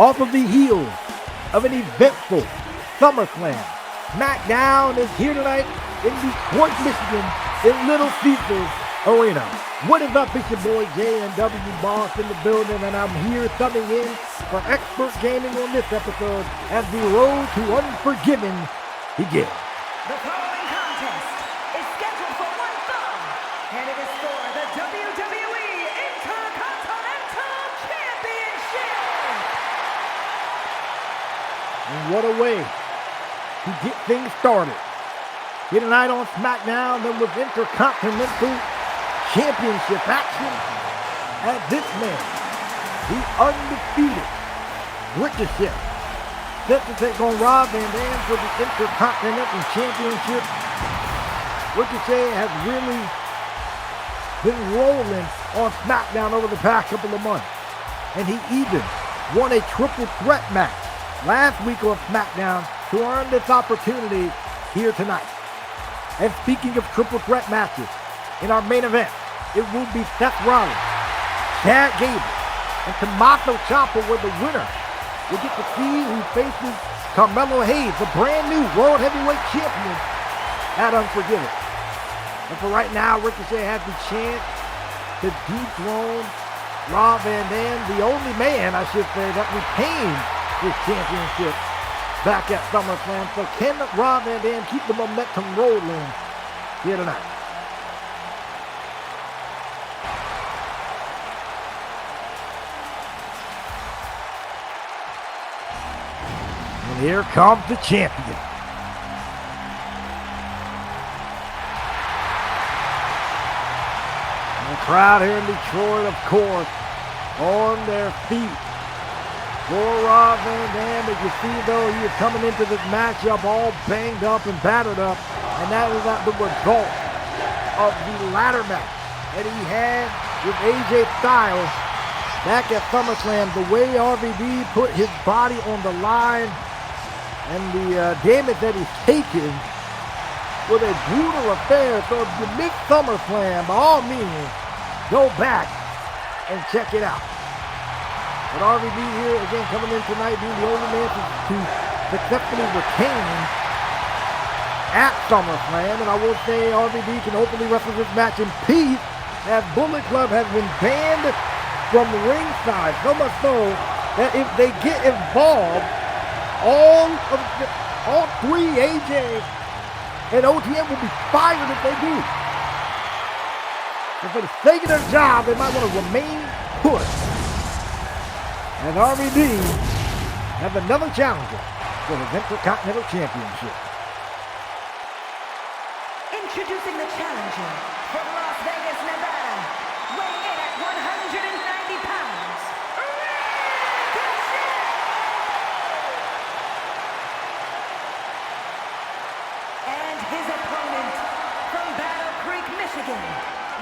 off of the heels of an eventful SummerSlam. SmackDown is here tonight in Detroit, Michigan, in Little Caesars Arena. What is up? It's your boy JNW Boss in the building, and I'm here subbing in for Expert Gaming on this episode as the road to Unforgiven begins. The following contest is scheduled for one fall, and it is for the WWE Intercontinental Championship. And what a way to get things started. Here tonight on SmackDown, then with Intercontinental Championship action as this man, the undefeated Ricochet, set to take on Rob Van Dam for the Intercontinental Championship. Ricochet has really been rolling on SmackDown over the past couple of months, and he even won a triple threat match last week on SmackDown to earn this opportunity here tonight. And speaking of triple threat matches, in our main event, it will be Seth Rollins, Chad Gable, and Tommaso Ciampa were the winner. We'll get to see who faces Carmelo Hayes, the brand new World Heavyweight Champion at Unforgiven. And for right now, Ricochet has the chance to dethrone Rob Van Dam, the only man, I should say, that retained his championship back at SummerSlam. So can Rob Van Dam keep the momentum rolling here tonight? And here comes the champion. And the crowd here in Detroit, of course, on their feet for Rob Van Dam. As you see, though, he is coming into this matchup all banged up and battered up, and that is not the result of the ladder match that he had with AJ Styles back at SummerSlam. The way RVD put his body on the line and the damage that he's taken was a brutal affair. So if you missed SummerSlam, by all means, go back and check it out. But RVD here, again, coming in tonight, being the only man to successfully retain at SummerSlam. And I will say RVD can hopefully wrestle this match in peace, as Bullet Club has been banned from ringside. So much so that if they get involved, all three, AJ and OTM, will be fired if they do. And for the sake of their job, they might want to remain put. And RVD has another challenger for the Intercontinental Championship. Introducing the challenger from Las Vegas, Nevada, weighing in at 190 pounds, Ricochet! And his opponent from Battle Creek, Michigan,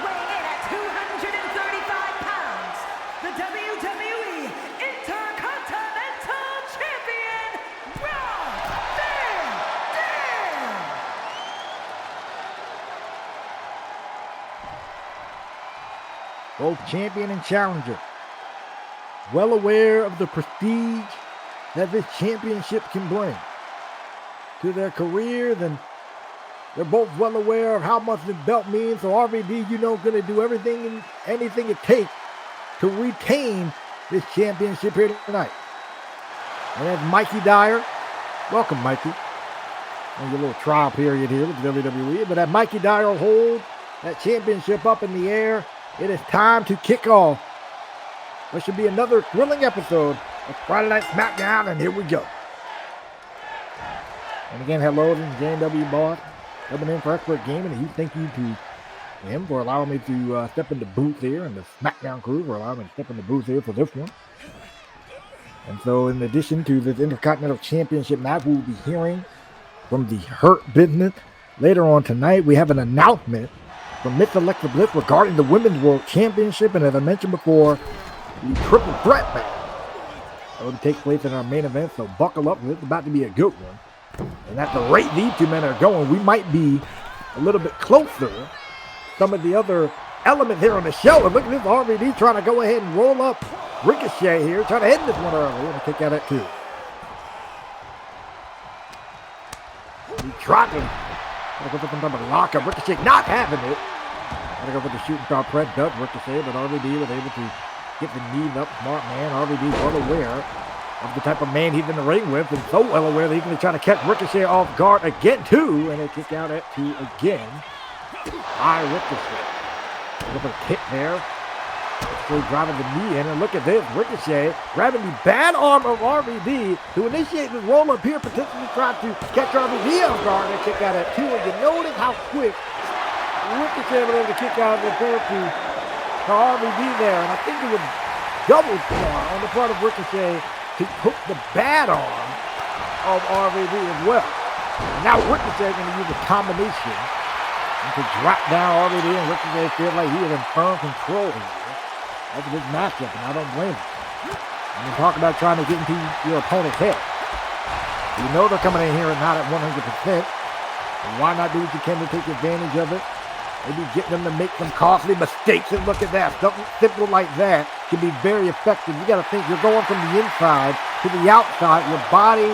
weighing in at 235 pounds, the WWE Intercontinental Champion, Rob Van Dam! Both champion and challenger well aware of the prestige that this championship can bring to their careers, and they're both well aware of how much this belt means. So RVD, going to do everything and anything it takes to retain this championship here tonight. And that's Mikey Dyer. Welcome, Mikey. On your little trial period here with WWE. But that Mikey Dyer will hold that championship up in the air. It is time to kick off what should be another thrilling episode of Friday Night SmackDown, and here we go. And again, hello, this is JNW Boss, coming in for Expert Gaming, and thank you to him for allowing me to step in the booth here, and the SmackDown crew for allowing me to step in the booth here for this one. And so, in addition to this Intercontinental Championship match, we will be hearing from the Hurt Business. Later on tonight, we have an announcement from Miss Alexa Bliss regarding the Women's World Championship, and as I mentioned before, the triple threat match that will take place in our main event, so buckle up, it's about to be a good one. And at the rate these two men are going, we might be a little bit closer some of the other element here on the show. And look at this RVD trying to go ahead and roll up Ricochet here, trying to end this one early. And a kick out at 2. He tried to go for some type of lockup. Ricochet not having it. Gotta go for the shooting star press. Does Ricochet, but RVD was able to get the knees up. Smart man. RVD well aware of the type of man he's in the ring with, and so well aware that he's going to try to catch Ricochet off guard again, too. And a kick out at 2 again. High Ricochet. Look at the kick there. Still driving the knee in, and look at this. Ricochet grabbing the bad arm of RVD to initiate this roll up here, potentially trying to catch RVD off guard and kick out at 2. And you notice how quick Ricochet was able to kick out the therapy to RVD there. And I think it was double smart on the part of Ricochet to hook the bad arm of RVD as well. And now Ricochet going to use a combination to drop down RVD, and Ricochet feels like he is in firm control here over this matchup, and I don't blame him. When you talk about trying to get into your opponent's head, you know they're coming in here and not at 100%. And why not do what you can to take advantage of it? Maybe get them to make some costly mistakes, and look at that. Something simple like that can be very effective. You got to think you're going from the inside to the outside. Your body,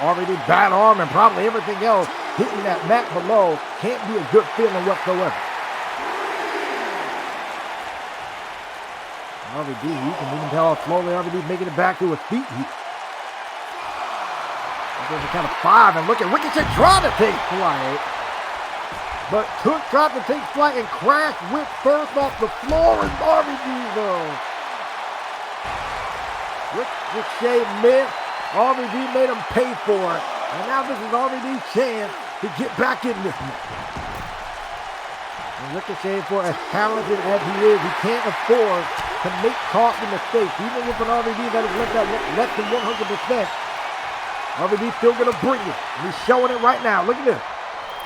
already bad arm, and probably everything else hitting that mat below can't be a good feeling whatsoever. RVD, you can even tell how slowly RVD's making it back to his feet here. There's a count of 5, and look at Ricochet trying to take flight. But Took tried to take flight and crashed with first off the floor, and RVD though. Ricochet missed. RVD made him pay for it. And now this is RVD's chance to get back in this match. And Ricochet, for as talented as he is, he can't afford to make costly mistakes. Even with an RVD that is less than 100%, RVD's still going to bring it. And he's showing it right now. Look at this.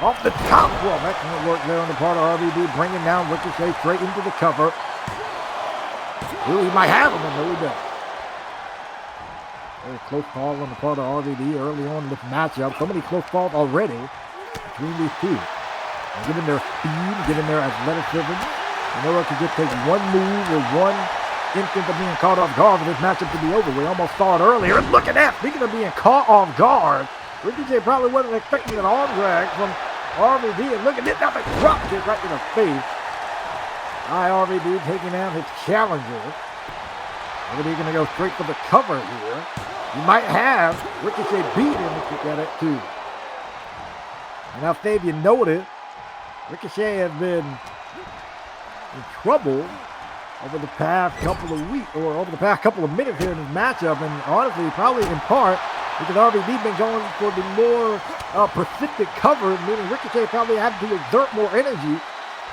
Off the top rope. Excellent work there on the part of RVD, bringing down Ricochet straight into the cover. Ooh, he might have him, and no, he doesn't. Very close call on the part of RVD early on in this matchup. So many close calls already between these two. And given their speed, given their athleticism, you know it could just take one move or one instance of being caught off guard for this matchup to be over. We almost saw it earlier. And look at that. Speaking of being caught off guard, Ricochet probably wasn't expecting an arm drag from RVD. And look at this. Now they drop kick right in the face. High RVD taking out his challenger. RVD going to go straight for the cover here. You might have Ricochet beat him if you got it too. And now, Steve, you notice Ricochet has been in trouble over the past couple of weeks, or over the past couple of minutes here in this matchup, and honestly, probably in part because RVD's been going for the more persistent cover, meaning Ricochet probably had to exert more energy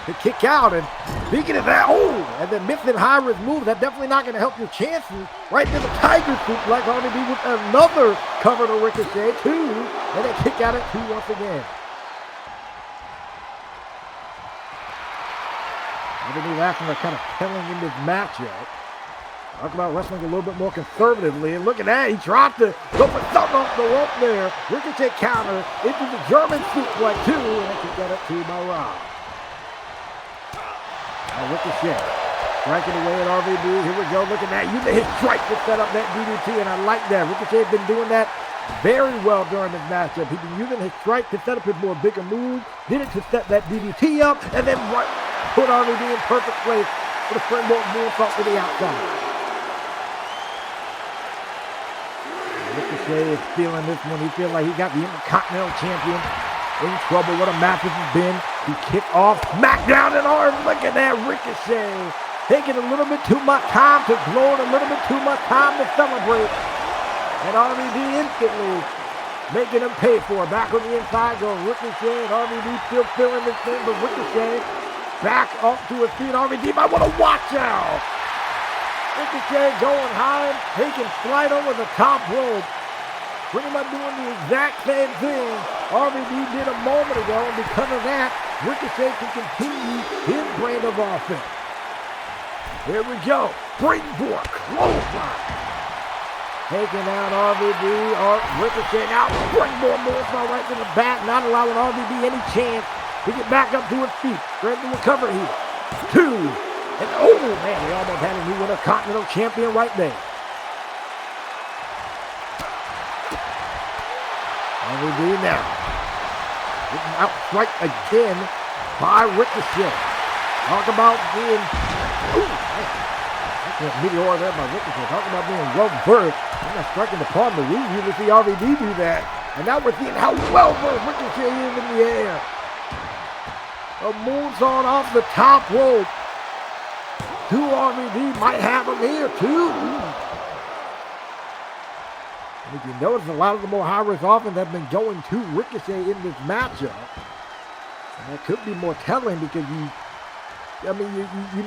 to kick out. And speaking of that, and then missing high-risk moves, that's definitely not going to help your chances. Right there, the Tiger Soup, like RVD with another cover to Ricochet, 2, and they kick out at 2 once again. RVD's acting like kind of telling in this matchup. Talk about wrestling a little bit more conservatively. And look at that. He tried to go for something off the rope there. Ricochet counter into the German suplex 2. And they kick that at 2 by Rob. Now Ricochet striking away at RVD. Here we go. Look at that. Using his strike to set up that DDT. And I like that. Ricochet has been doing that very well during this matchup. He's been using his strike to set up his more bigger moves. Did it to set that DDT up. And then put RVD in perfect place for the springboard moonsault to the outside. Ricochet is feeling this one. He feels like he got the Intercontinental Champion in trouble. What a match this has been. He kicked off SmackDown and arm. Look at that. Ricochet taking a little bit too much time to glow and a little bit too much time to celebrate. And RVD instantly making him pay for it. Back on the inside goes Ricochet, and RVD still feeling this thing, but Ricochet back up to his feet. RVD might want to watch out. Ricochet going high, taking flight over the top rope. Pretty much doing the exact same thing RVD did a moment ago, and because of that, Ricochet can continue his brand of offense. Here we go. Springboard clothesline. Taking out RVD, Ricochet now. Springboard moonsault right to the back, not allowing RVD any chance to get back up to his feet. Ready to recover here. 2. And oh man, they almost had a new Intercontinental Champion right there. RVD now. Getting outstriked again by Ricochet. Talk about being, meteor there by Ricochet. Talk about being well-versed. He's not striking the palm, but we usually see RVD do that. And now we're seeing how well-versed Ricochet is in the air. A moonsault off the top rope. 2 RVD might have him here too. And if you notice, a lot of the more high-risk offense have been going to Ricochet in this matchup. And that could be more telling because you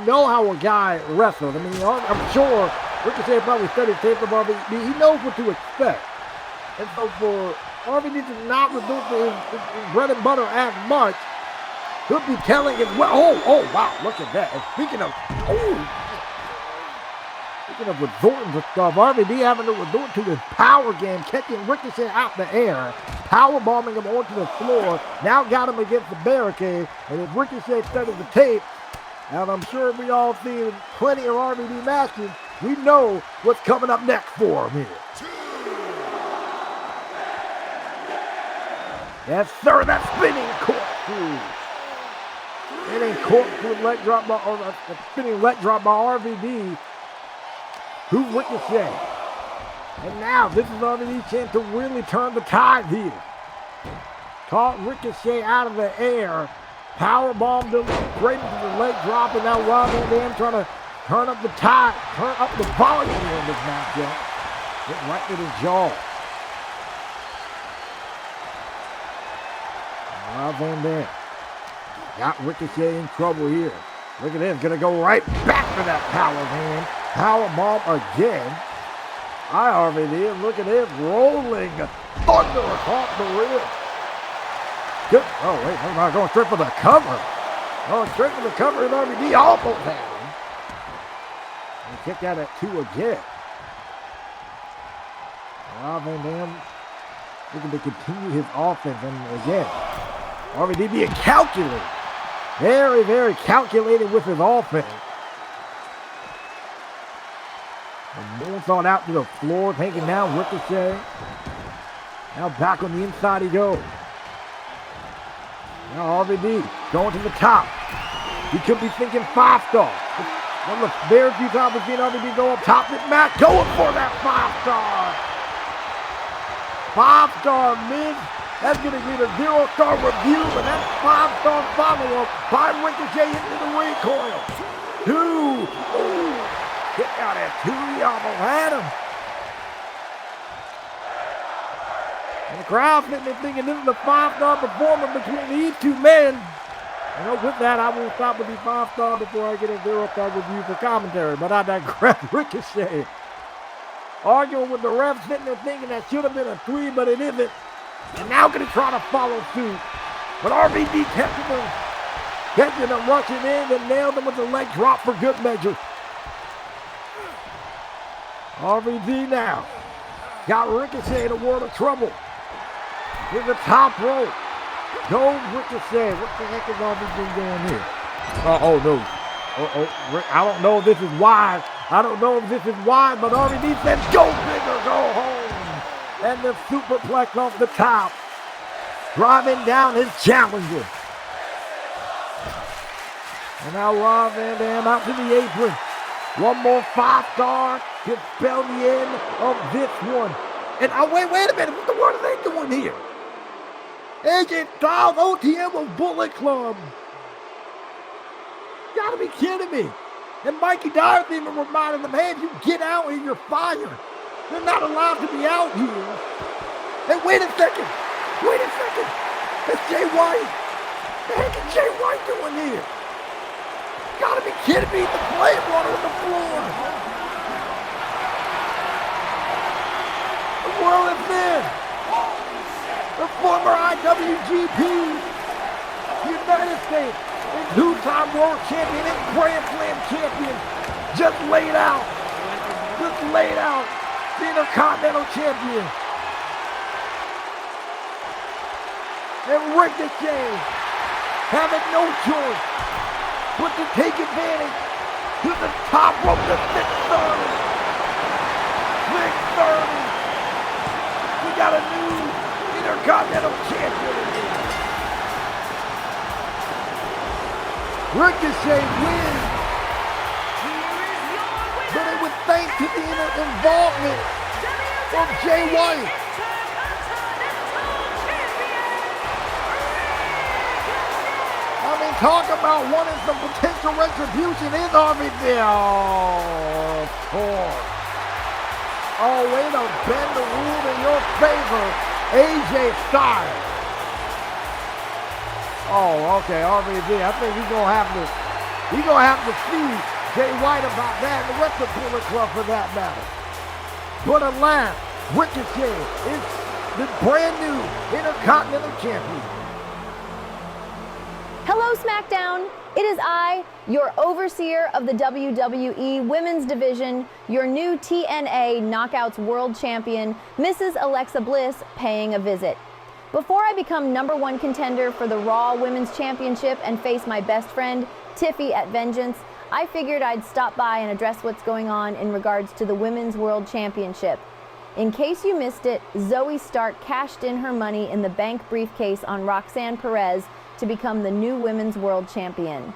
know how a guy wrestles. I mean, I'm sure Ricochet probably studied tape of RVD. He knows what to expect. And so for RVD to not reduce his bread and butter as much could be telling as well. Oh, wow, look at that. And speaking of resorting to stuff, RVD having to resort to his power game, catching Ricochet out the air, power bombing him onto the floor, now got him against the barricade, and if Ricochet studied the tape, and I'm sure we all seen plenty of RVD matches, we know what's coming up next for him here. Yes, sir, that spinning corkscrew. Spinning corkscrew leg drop by, or a spinning leg drop by RVD. To Ricochet. And now this is RVD's chance to really turn the tide here. Caught Ricochet out of the air. Power bombed him straight into the leg drop, and now Rob Van Dam trying to turn up the tide, turn up the volume here in this matchup. Getting right to the jaw. Rob Van Dam got Ricochet in trouble here. Look at this, gonna go right back for that power hand. Power bomb again. RVD, look at this, rolling thunder across the rim. Good. Oh wait, never mind, going straight for the cover. Going straight for the cover, and RVD almost had him. And kick out at 2 again. Rob Van Dam looking to continue his offense, and again, RVD being calculated. Very, very calculated with his offense. And moonsault out to the floor, taking down Ricochet. Now back on the inside he goes. Now RVD going to the top. He could be thinking 5-star. One of the very few times we've seen RVD go up top. This match going for that 5-star. 5-star miss. That's going to get a 0-star review, but that's 5-star follow-up by Ricochet into the recoil. 2. Ooh. Kick out at 2. He almost had him. And the crowd sitting there thinking this is a 5-star performance between these two men. You know, with that, I will stop with the 5-star before I get a 0-star review for commentary. But I digress. Ricochet arguing with the ref, sitting there thinking that should have been a 3, but it isn't. And now going to try to follow suit. But RVD catching him, rushing in, and nailed him with a leg drop for good measure. RVD now got Ricochet in a world of trouble. In the top rope. Goes Ricochet. What the heck is RVD doing here? Oh no. I don't know if this is wide. but RVD said, go big or go home. And the superplex off the top. Driving down his challenger. And now Rob Van Dam out to the apron. One more 5-star to spell the end of this one. And wait a minute. What the world are they doing here? AJ Styles OTM of Bullet Club. You gotta be kidding me. And Mikey Dyer's even reminding them, hey, if you get out here, you're fired. They're not allowed to be out here. Hey, wait a second. It's Jay White. What the heck is Jay White doing here? You gotta be kidding me. The flame water on the floor. The world is this. The former IWGP United States and 2-time world champion and Grand Slam champion just laid out. The Intercontinental champion. And Ricochet having no choice but to take advantage to the top rope, the 630. 630. We got a new Intercontinental Champion in here. Ricochet wins. But it was thanks to the involvement of Jay White. I mean, talk about wanting some potential retribution in RVD. Oh, poor. Oh, way to bend the rule in your favor, AJ Styles. Oh, okay, RVD. I think we're gonna have to see Jay White about that, and the rest of the Bullet Club for that matter. But alas, Ricochet is the brand new Intercontinental Champion. Hello, SmackDown. It is I, your overseer of the WWE Women's Division, your new TNA Knockouts World Champion, Mrs. Alexa Bliss, paying a visit. Before I become #1 contender for the Raw Women's Championship and face my best friend, Tiffy at Vengeance, I figured I'd stop by and address what's going on in regards to the Women's World Championship. In case you missed it, Zoe Stark cashed in her money in the bank briefcase on Roxanne Perez to become the new Women's World Champion.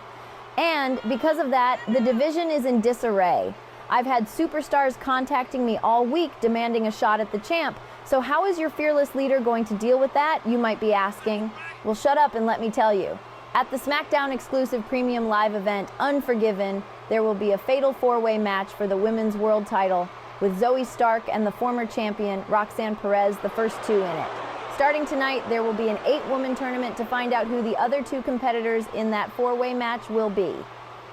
And because of that, the division is in disarray. I've had superstars contacting me all week demanding a shot at the champ. So how is your fearless leader going to deal with that, you might be asking? Well, shut up and let me tell you. At the SmackDown exclusive premium live event, Unforgiven, there will be a fatal 4-way match for the Women's World title with Zoe Stark and the former champion, Roxanne Perez, the first two in it. Starting tonight, there will be an 8-woman tournament to find out who the other 2 competitors in that 4-way match will be.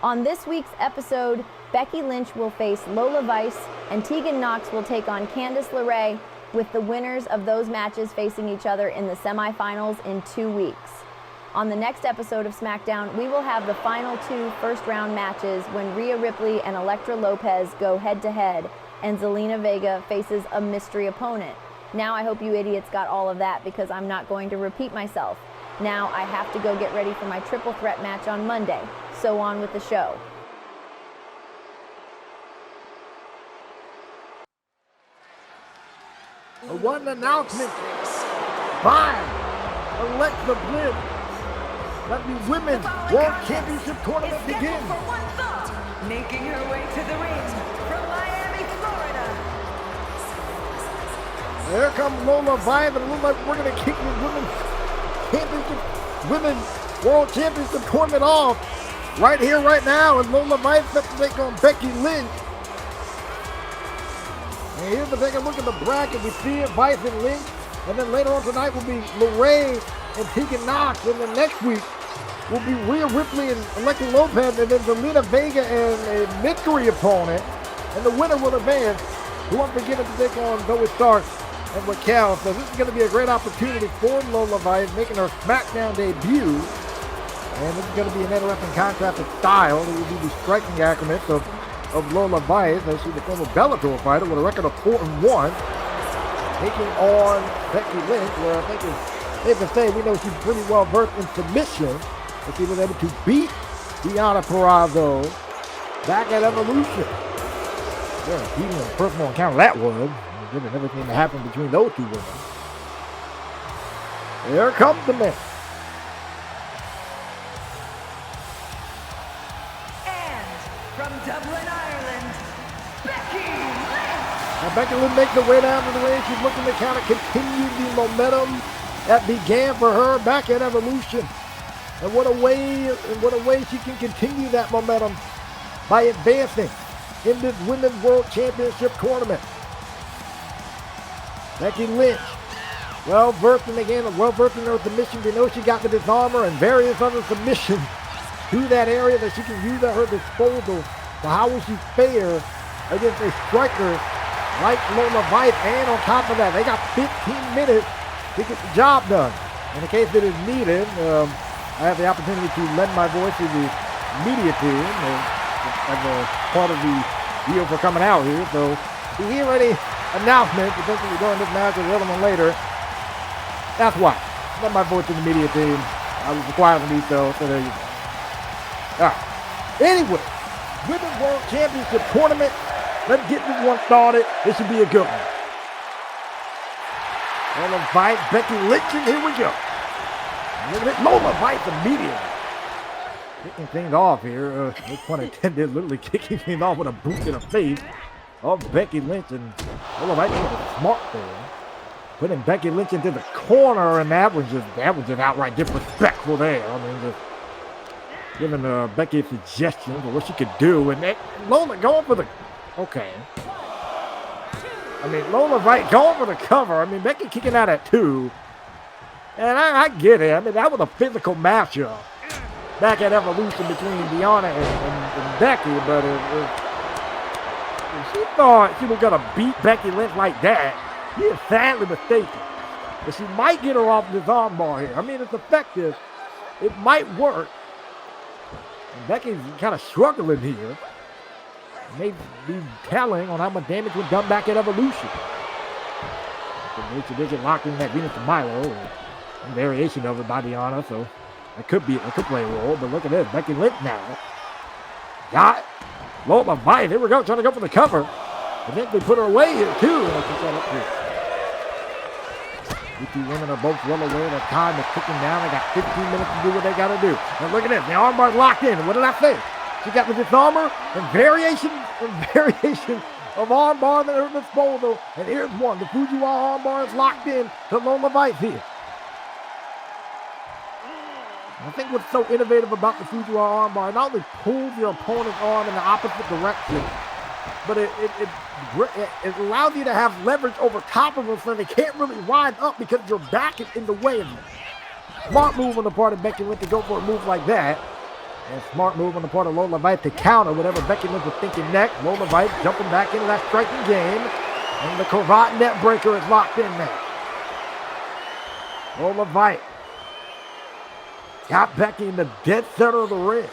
On this week's episode, Becky Lynch will face Lola Vice and Tegan Knox will take on Candice LeRae, with the winners of those matches facing each other in the semifinals in 2 weeks. On the next episode of SmackDown, we will have the final 2 first-round matches when Rhea Ripley and Elektra Lopez go head-to-head, and Zelina Vega faces a mystery opponent. Now I hope you idiots got all of that because I'm not going to repeat myself. Now I have to go get ready for my triple threat match on Monday. So on with the show. One announcement by Alexa Bliss that the Women's World Championship Tournament begins. Making her way to the ring from Miami, Florida. There comes Lola Vice, and it looks like we're going to kick the Women's World Championship Tournament off right here, right now, and Lola Vice set to take on Becky Lynch. And here's the thing, look at the bracket. We see it, Vice and Lynch. And then later on tonight will be LeRae and Tegan Knox. And then next week will be Rhea Ripley and Elektra Lopez. And then Zelina Vega and a mystery opponent. And the winner will advance to Unforgiven to take on Zoe Stark and Raquel. So this is going to be a great opportunity for Lola Vice, making her SmackDown debut. And this is going to be an interesting contrast of style. It will be the striking acclimate of Lola Vice, as she's the former Bellator fighter with a record of 4-1, taking on Becky Lynch, where I think it's safe to say we know she's pretty well versed in submission, but she was able to beat Deonna Purrazzo back at Evolution. Yeah, beating a personal encounter that was, given everything that happened between those two women. Here comes the man. From Dublin, Ireland, Becky Lynch. Now Becky Lynch makes her way down to the ring. She's looking to kind of continue the momentum that began for her back at Evolution. And what a way she can continue that momentum by advancing in this Women's World Championship tournament. Becky Lynch, well versed in her submission. We know she got the disarmer and various other submissions to that area that she can use at her disposal. But how will she fare against a striker like Lola Vice? And on top of that, they got 15 minutes to get the job done. In the case that is needed, I have the opportunity to lend my voice to the media team as a part of the deal for coming out here. So if you hear any announcements, potentially during this match or the other one later, that's why. Lend my voice to the media team. I was required to do so there you go. All right. Anyway, Women's World Championship Tournament. Let's get this one started. This should be a good one. Lola Vice, Becky Lynch, and here we go. Look at it, Lola Vice immediately. Kicking things off here. No pun intended, literally kicking things off with a boot in the face of Becky Lynch. And Lola Vice was smart there. Putting Becky Lynch into the corner, and that was just outright disrespectful there. I mean, just giving Becky a suggestion of what she could do. And Lola going for the... Okay. I mean, Lola Vice going for the cover. I mean, Becky kicking out at 2. And I get it. I mean, that was a physical matchup back at Evolution between Deonna and Becky. But if she thought she was going to beat Becky Lynch like that, she is sadly mistaken. But she might get her off this armbar here. I mean, it's effective. It might work. And Becky's kind of struggling here. May be telling on how much damage was done back at Evolution. The tradition locked in that Venus de Milo, a variation of it by Deonna, so it could play a role. But look at this, Becky Lynch now got Lola Vice. Here we go, trying to go for the cover. I think they put her away here too. These two women are both well aware that time is ticking down. They got 15 minutes to do what they got to do. And look at this, the armbar's locked in. What did I say? She got the disarmer and variation of armbar at her disposal. And here's one. The Fujiwara armbar is locked in to Lola Vice here. I think what's so innovative about the Fujiwara armbar, it not only pulls your opponent's arm in the opposite direction, but it allows you to have leverage over top of them so they can't really rise up because your back is in the way of them. Smart move on the part of Becky Lynch to go for a move like that. And smart move on the part of Lola Vice to counter whatever Becky Lynch was thinking next. Lola Vice jumping back into that striking game. And the cravat net breaker is locked in now. Lola Vice got Becky in the dead center of the ring.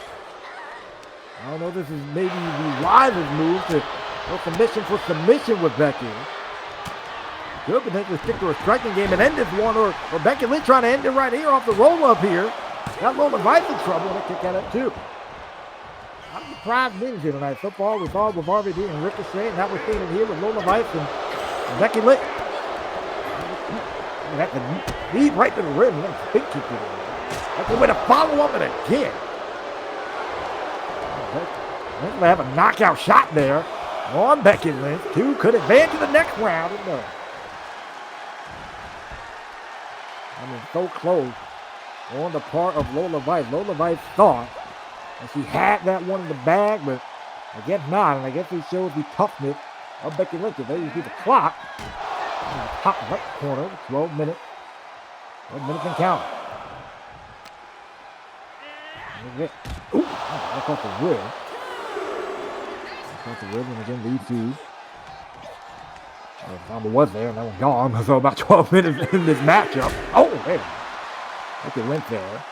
I don't know if this is maybe the wisest move to go submission for submission with Becky. Could potentially stick to a striking game and end this one, or Becky Lynch trying to end it right here off the roll-up here. Got Lola Vice in trouble, and a kick at it too. I'm surprised wins here tonight. So far, we saw it with RVD and Ricochet, and now we're seeing it here with Lola Vice and Becky Lynch. That's a lead right to the rim. That's big kick to the rim. That's the way to follow up it again. Let's have a knockout shot there on Becky Lynch. Two could advance to the next round. No. I mean, so close on the part of Lola Vice. Lola Vice thought that she had that one in the bag, but I guess not. And I guess it shows the toughness of Becky Lynch. There you see the clock in the top right corner. 12 minutes. 12 minutes and counting. Ooh, that's off the rib. That's off the rib, and again, these two. Ciampa was there, and that one gone. So about 12 minutes in this matchup. Oh, wait. Becky Lynch there.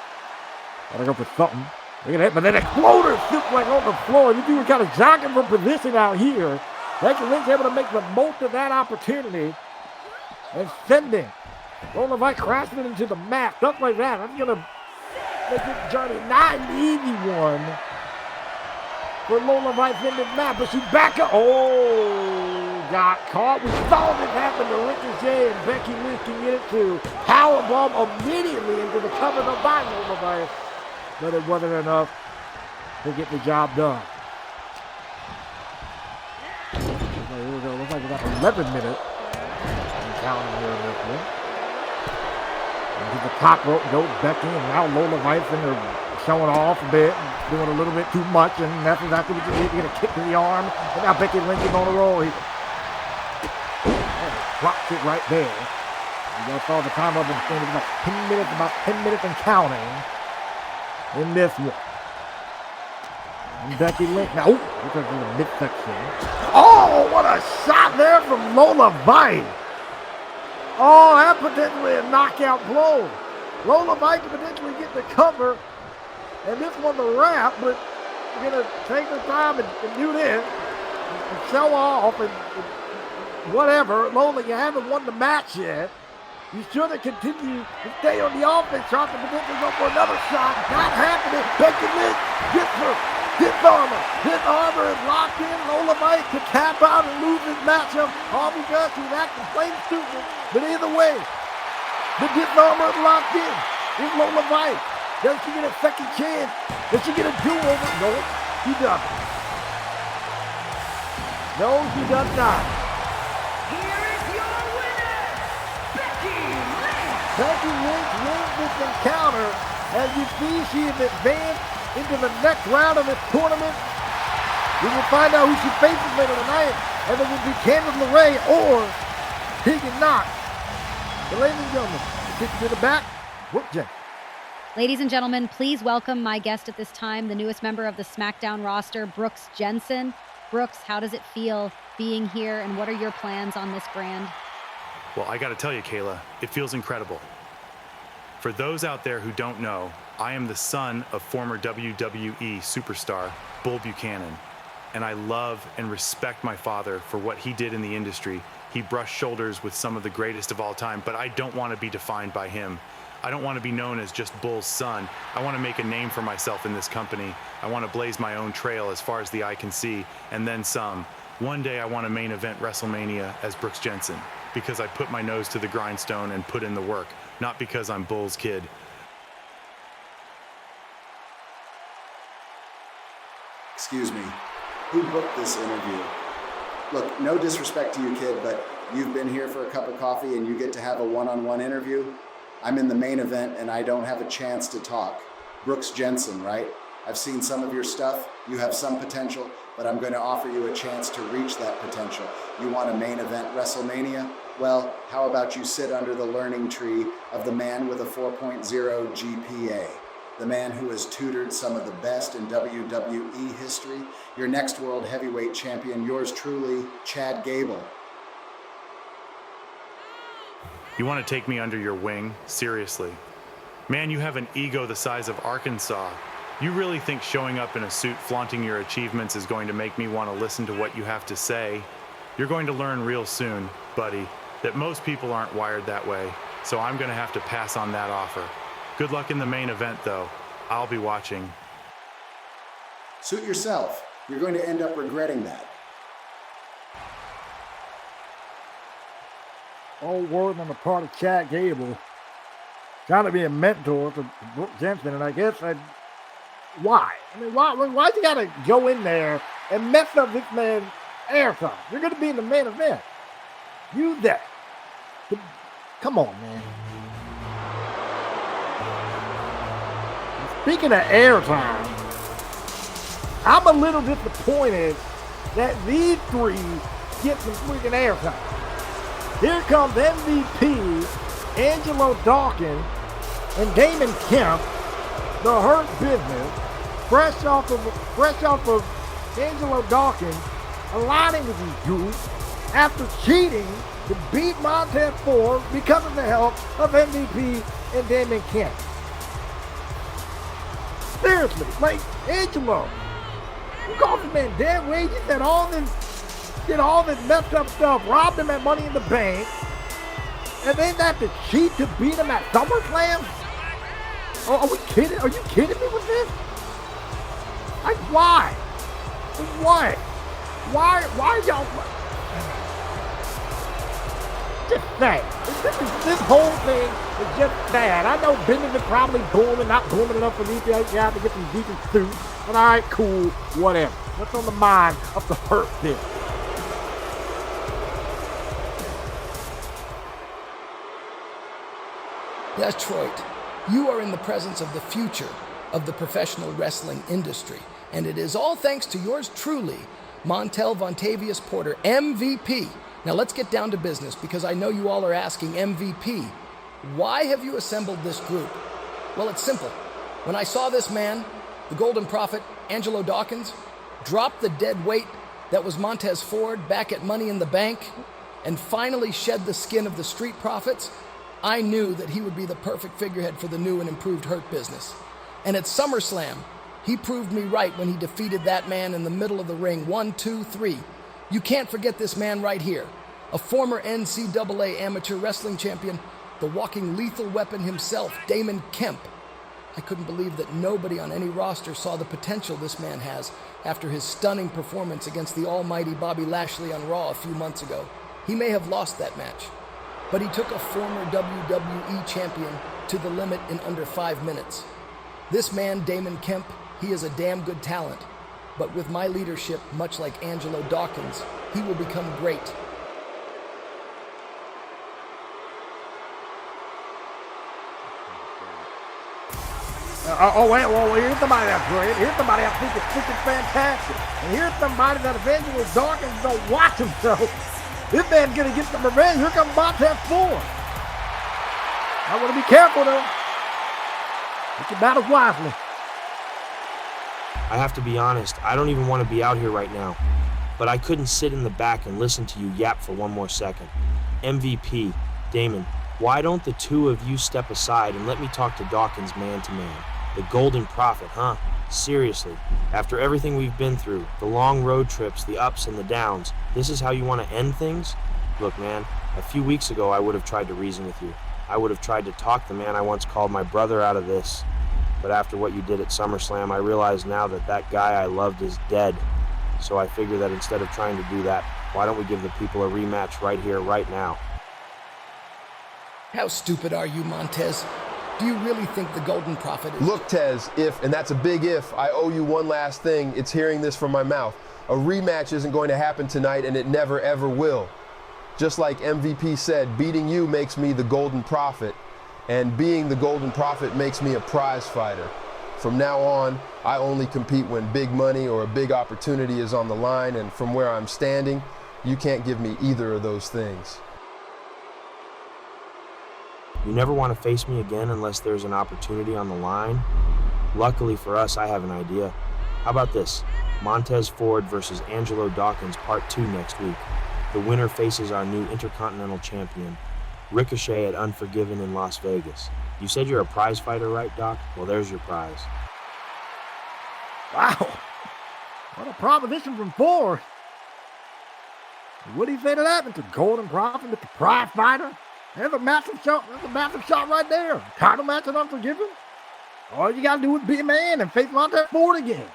Gotta go for something. Look at that, but then exploder suplex on the floor. You two were kind of jogging from position out here. Becky Lynch able to make the most of that opportunity and sending Lola Vice crashing into the mat. Stuff like that. That's gonna make this journey not an easy one for Lola Vice in this match, but she's back up. Oh, got caught. We saw this happen to Ricochet, and Becky Lynch can get it too. Powerbomb immediately into the cover of by Lola Vice, but it wasn't enough to get the job done. Here we go. Looks like we got 11 minutes. I'm counting here in this one. To the top rope goes Becky, and now Lola Vice and they're showing off a bit, doing a little bit too much, and that's exactly what you get. You get a kick to the arm, and now Becky Lynch is on a roll. Drop kick right there. You guys saw the time up in the thing. It's about 10 minutes and counting in this one. And Becky Lynch now, look at the midsection. Oh, what a shot there from Lola Vice. Oh, that's potentially a knockout blow. Lola Vice can potentially get the cover, and this one the wrap, but you're going to take the time and do this and show off and whatever. Lola, you haven't won the match yet. You should have continued to stay on the offense, trying to potentially go for another shot. Not happening. Becky Lynch gets disarmor. Disarmor is locked in. Lola might could tap out and lose this matchup. All because he's acting plain stupid. But either way, the disarmor is locked in. It's Lola White. Does she get a second chance? Does she get a do-over? No, she doesn't. No, she does not. Here is your winner, Becky Lynch. Becky Lynch wins this encounter. As you see, she is advanced into the next round of this tournament. We will find out who she faces later tonight, and it will be Candice LeRae or Tegan Knox. But ladies and gentlemen, kick to the back, Brooke Jensen. Ladies and gentlemen, please welcome my guest at this time, the newest member of the SmackDown roster, Brooks Jensen. Brooks, how does it feel being here, and what are your plans on this brand? Well, I got to tell you, Kayla, it feels incredible. For those out there who don't know, I am the son of former WWE superstar Bull Buchanan, and I love and respect my father for what he did in the industry. He brushed shoulders with some of the greatest of all time, but I don't want to be defined by him. I don't want to be known as just Bull's son. I want to make a name for myself in this company. I want to blaze my own trail as far as the eye can see, and then some. One day I want to main event WrestleMania as Brooks Jensen, because I put my nose to the grindstone and put in the work, not because I'm Bull's kid. Excuse me, who booked this interview? Look, no disrespect to you, kid, but you've been here for a cup of coffee and you get to have a one-on-one interview? I'm in the main event and I don't have a chance to talk. Brooks Jensen, right? I've seen some of your stuff. You have some potential, but I'm going to offer you a chance to reach that potential. You want a main event WrestleMania? Well, how about you sit under the learning tree of the man with a 4.0 GPA? The man who has tutored some of the best in WWE history? Your next world heavyweight champion, yours truly, Chad Gable. You want to take me under your wing? Seriously. Man, you have an ego the size of Arkansas. You really think showing up in a suit flaunting your achievements is going to make me want to listen to what you have to say? You're going to learn real soon, buddy, that most people aren't wired that way, so I'm going to have to pass on that offer. Good luck in the main event, though. I'll be watching. Suit yourself. You're going to end up regretting that. All word on the part of Chad Gable. Trying to be a mentor to Brooke Jensen, and I guess why? I mean, why you gotta go in there and mess up this man's airtime? You're gonna be in the main event. Use that. Come on, man. Speaking of airtime, I'm a little disappointed that these three get some freaking airtime. Here comes MVP, Angelo Dawkins, and Damon Kemp, the Hurt Business, fresh off of Angelo Dawkins, aligning with these dudes after cheating to beat Montez Ford because of the help of MVP and Damon Kemp. Seriously, like Angelo, you called this man dead weight. You said did all this messed up stuff, robbed him at Money in the Bank, and then have to cheat to beat him at SummerSlam? Are we kidding? Are you kidding me with this? Like, why? What? Why y'all? Just sad. This whole thing is just sad. I know business is probably booming, not booming enough for these guys to get some decent suits. But all right, cool, whatever. What's on the mind of the Hurt Business? That's right. You are in the presence of the future of the professional wrestling industry. And it is all thanks to yours truly, Montel Vontavious Porter, MVP. Now let's get down to business, because I know you all are asking, MVP, why have you assembled this group? Well, it's simple. When I saw this man, the Golden Prophet, Angelo Dawkins, drop the dead weight that was Montez Ford back at Money in the Bank, and finally shed the skin of the Street Profits, I knew that he would be the perfect figurehead for the new and improved Hurt Business. And at SummerSlam, he proved me right when he defeated that man in the middle of the ring, 1, 2, 3. You can't forget this man right here, a former NCAA amateur wrestling champion, the walking lethal weapon himself, Damon Kemp. I couldn't believe that nobody on any roster saw the potential this man has after his stunning performance against the almighty Bobby Lashley on Raw a few months ago. He may have lost that match, but he took a former WWE champion to the limit in under 5 minutes. This man, Damon Kemp, he is a damn good talent, but with my leadership, much like Angelo Dawkins, he will become great. Well, here's somebody that's great. Here's somebody I think is freaking fantastic. And here's somebody that eventually Dawkins don't watch himself. This man's going to get some revenge. Here comes Montez Ford. I want to be careful, though. Pick your battles wisely. I have to be honest, I don't even want to be out here right now. But I couldn't sit in the back and listen to you yap for one more second. MVP, Damon, why don't the two of you step aside and let me talk to Dawkins man to man? The Golden Prophet, huh? Seriously, after everything we've been through, the long road trips, the ups and the downs, this is how you want to end things? Look, man, a few weeks ago I would have tried to reason with you. I would have tried to talk the man I once called my brother out of this. But after what you did at SummerSlam, I realize now that that guy I loved is dead. So I figure that instead of trying to do that, why don't we give the people a rematch right here, right now? How stupid are you, Montez? Do you really think the Golden Prophet is... Look, Tez, if, and that's a big if, I owe you one last thing. It's hearing this from my mouth. A rematch isn't going to happen tonight, and it never, ever will. Just like MVP said, beating you makes me the Golden Prophet, and being the Golden Prophet makes me a prize fighter. From now on, I only compete when big money or a big opportunity is on the line, and from where I'm standing, you can't give me either of those things. You never want to face me again unless there's an opportunity on the line? Luckily for us, I have an idea. How about this? Montez Ford versus Angelo Dawkins Part 2 next week. The winner faces our new Intercontinental Champion, Ricochet at Unforgiven in Las Vegas. You said you're a prize fighter, right, Doc? Well, there's your prize. Wow. What a proposition from Ford. What do you say to that, Mr. Golden Prophet, Mr. Prize Fighter? There's a massive shot. That's a massive shot right there. Title match at Unforgiven. All you gotta do is be a man and face Montez Ford again.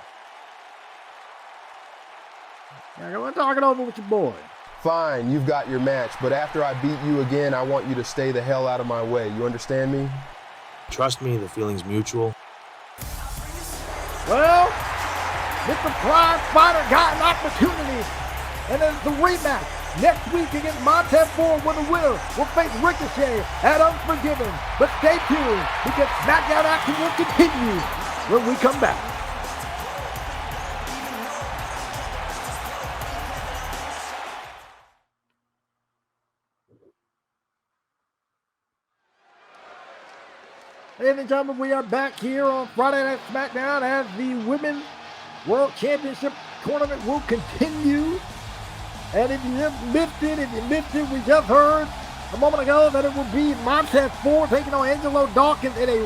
Now go and talk it over with your boy. Fine, you've got your match, but after I beat you again, I want you to stay the hell out of my way. You understand me? Trust me, the feeling's mutual. Well, Mr. Prize Fighter got an opportunity, and it's the rematch. Next week against Montez Ford, when the winner will face Ricochet at Unforgiven. But stay tuned, because SmackDown action will continue when we come back. Ladies and gentlemen, we are back here on Friday Night SmackDown as the Women's World Championship Tournament will continue. And if you just missed it, we just heard a moment ago that it will be Montez Ford taking on Angelo Dawkins in a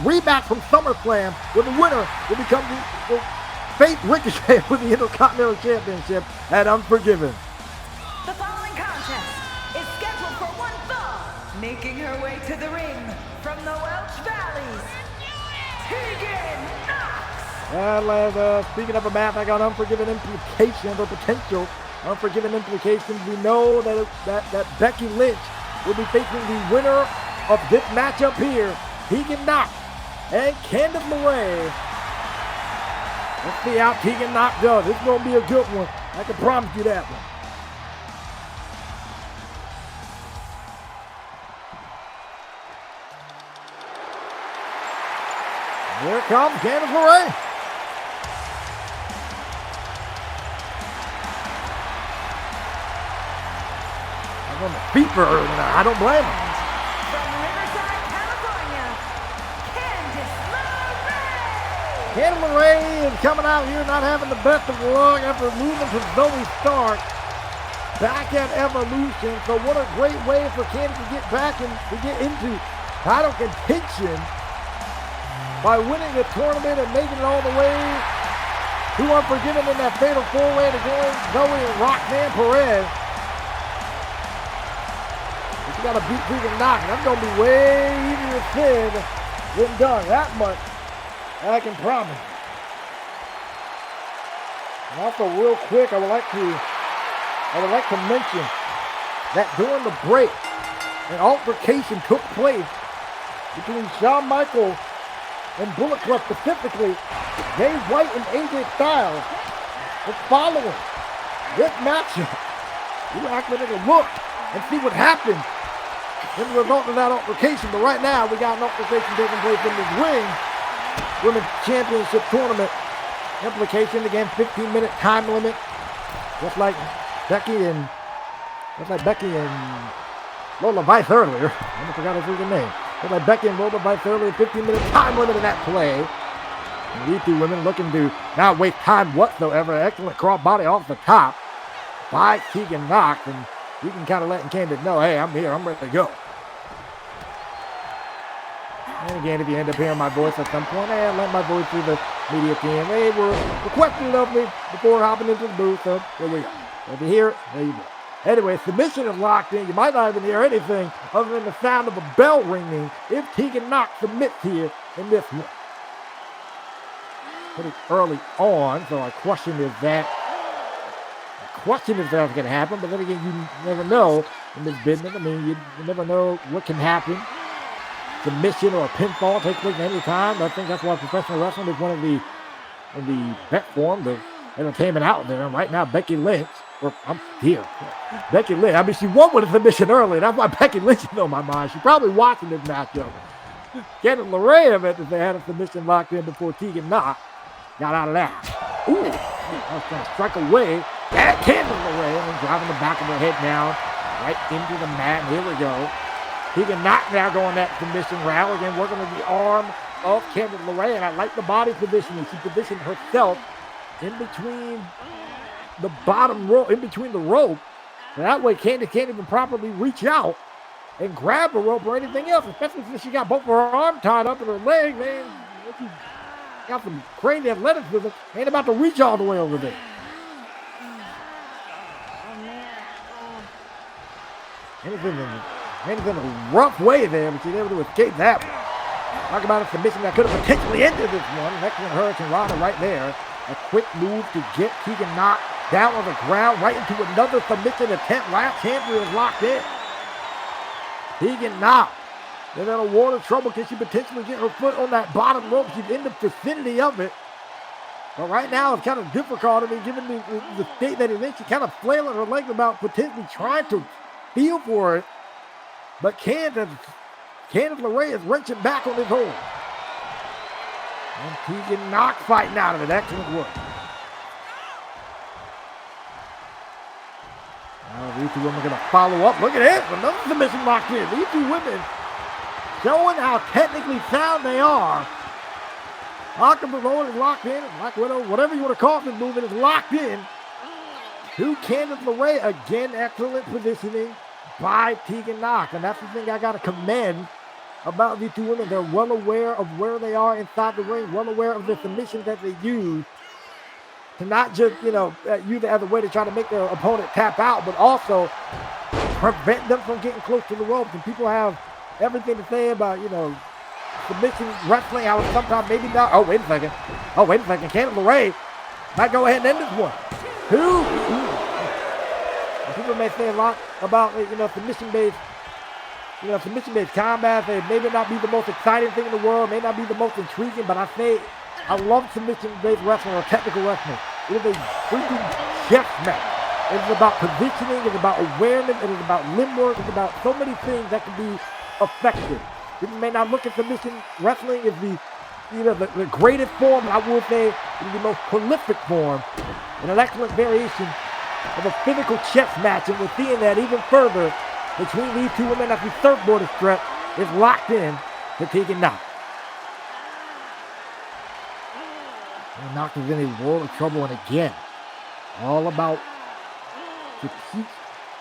rematch from SummerSlam, where the winner will face Ricochet for the Intercontinental Championship at Unforgiven. The following contest is scheduled for one fall, making her way to the ring from the Welch Valley, Tegan Knox. And speaking of a match, I got Unforgiven implications or potential Unforgiven implications. We know that Becky Lynch will be facing the winner of this matchup here, Tegan Knox and Candice LeRae. Let's see how Tegan Knox does. It's going to be a good one. I can promise you that one. Here comes Candice LeRae. On the feet for her tonight. I don't blame her. From Riverside, California, Candice LeRae. Candice LeRae is coming out here not having the best of luck after losing to Zoe Stark back at Evolution. So what a great way for Candice to get back and to get into title contention by winning the tournament and making it all the way to Unforgiven in that fatal four-way to join Zoe and Roxanne Perez. You got to beat Tegan Knox. That's going to be way easier said than done. That much I can promise. And also, real quick, I would like to mention that during the break, an altercation took place between Shawn Michaels and Bullet Club, specifically Jay White and AJ Styles, was following this matchup. We were actually going to look and see what happened in the result of that altercation. But right now, we got an altercation taking place in this ring. Women's Championship Tournament implication. Again, 15-minute time limit. Just like Becky and Lola Vice earlier. I forgot her freaking name. Just like Becky and Lola Vice earlier, 15-minute time limit in that play. And these two women looking to not waste time whatsoever. Excellent cross body off the top by Tegan Knox. And you can kind of let Candice know, hey, I'm here. I'm ready to go. And again, if you end up hearing my voice at some point, hey, I let my voice through the media team. They were requesting of me before hopping into the booth, so there we go. If you hear it, there you go. Anyway, submission is locked in. You might not even hear anything other than the sound of a bell ringing if Tegan Knox submits here in this one. Pretty early on, so our question is that's going to happen, but then again, you never know in this business. I mean, you never know what can happen. Submission or a pinfall takes place at any time. I think that's why professional wrestling is one of the best forms of entertainment out there. And right now, Becky Lynch, Becky Lynch, I mean, she won with a submission earlier. That's why Becky Lynch is on my mind. She's probably watching this matchup. Candice LeRae, I meant to say, had a submission locked in before Tegan Knox got out of that. Ooh, I was trying to strike away at Candice LeRae and then driving the back of her head down right into the mat. Here we go. Tegan Knox now going that submission route. Again, working on the arm of Candice LeRae. And I like the body positioning. She positioned herself in between the bottom row, in between the rope. So that way Candice can't even properly reach out and grab the rope or anything else, especially since she got both of her arms tied up in her leg. Man, she got some crazy athleticism. Ain't about to reach all the way over there. Anything in a rough way there, but she's able to escape that one. Talk about a submission that could have potentially ended this one. Next one, Hurricane Rana right there. A quick move to get Tegan Knox down on the ground, right into another submission attempt. Last champion is locked in. Tegan Knox. They're in a world of trouble. Can she potentially get her foot on that bottom rope? She's in the vicinity of it. But right now, it's kind of difficult. I mean, given the state that it's in, she's kind of flailing her legs about potentially trying to feel for it. But Candice LeRae is wrenching back on his hold. And Tegan Knox fighting out of it. Excellent work. Now these two women are going to follow up. Look at this. Another submission locked in. These two women showing how technically sound they are. Octopus Roll is locked in. Black Widow, whatever you want to call this movement, is locked in. To Candice LeRae. Again, excellent positioning by Tegan Knox. And that's the thing I got to commend about these two women. They're well aware of where they are inside the ring, well aware of the submissions that they use to not just, use it as a way to try to make their opponent tap out, but also prevent them from getting close to the ropes. And people have everything to say about, submission wrestling, how sometimes maybe not. Oh, wait a second. Candice LeRae might go ahead and end this one. People may say a lot about, submission-based combat. They may not be the most exciting thing in the world, may not be the most intriguing, but I love submission-based wrestling or technical wrestling. It is a freaking chess match. It is about positioning, it's about awareness, it is about limb work, it's about so many things that can be effective. People may not look at submission wrestling as the greatest form, but I will say it is the most prolific form, and an excellent variation of a physical chess match, and we're seeing that even further between these two women as the surfboard stretch is locked in to Tegan Knox. And Knox is in a world of trouble, and again, all about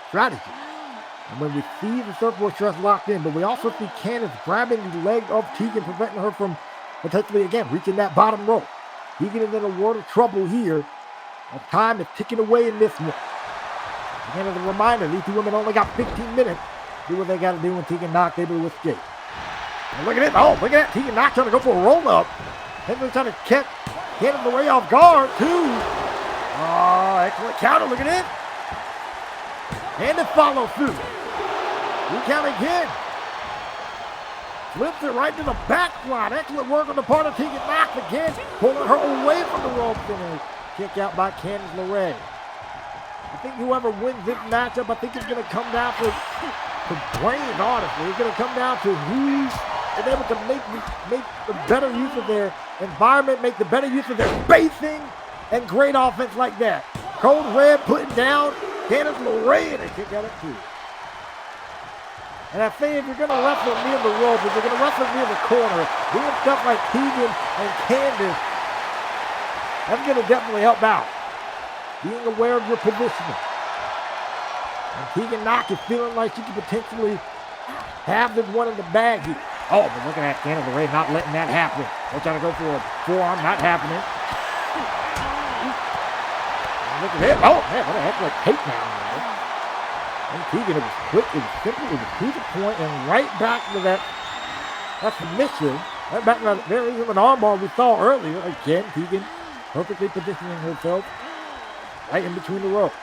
strategy. And when we see the surfboard stretch locked in, but we also see Candice grabbing the leg of Tegan, preventing her from potentially, again, reaching that bottom rope. Tegan is in a world of trouble here. And time is ticking away in this one. Again, as a reminder, these two women only got 15 minutes to do what they got to do when Tegan Knox able to escape. And look at this. Oh, look at that. Tegan Knox trying to go for a roll-up. Henry trying to catch Candice LeRae off guard, too. Oh, excellent counter. Look at it. And the follow through. 2 count again. Flips it right to the back slide. Excellent work on the part of Tegan Knox again. Pulling her away from the ropes. And a kick out by Candice LeRae. I think whoever wins this matchup, I think it's going to come down to brains, honestly. It's going to come down to who's able to make the better use of their environment, make the better use of their spacing, and great offense like that. Code Red putting down Candice LeRae, and a kick out at 2. And I say if you're going to wrestle near the rope, if you're going to wrestle near the corner, doing stuff like Tegan and Candice, that's going to definitely help out. Being aware of your positioning. And Tegan Knox is feeling like she could potentially have this one in the bag. Oh, but look at that, Candice LeRae not letting that happen. They're trying to go for a forearm, not happening. Look at it. Oh, man, what a heck of a takedown. And Tegan, it was quick, it was simple, it was to the point, and right back to that submission. Right back to that very even armbar we saw earlier. Again, Tegan perfectly positioning herself right in between the ropes.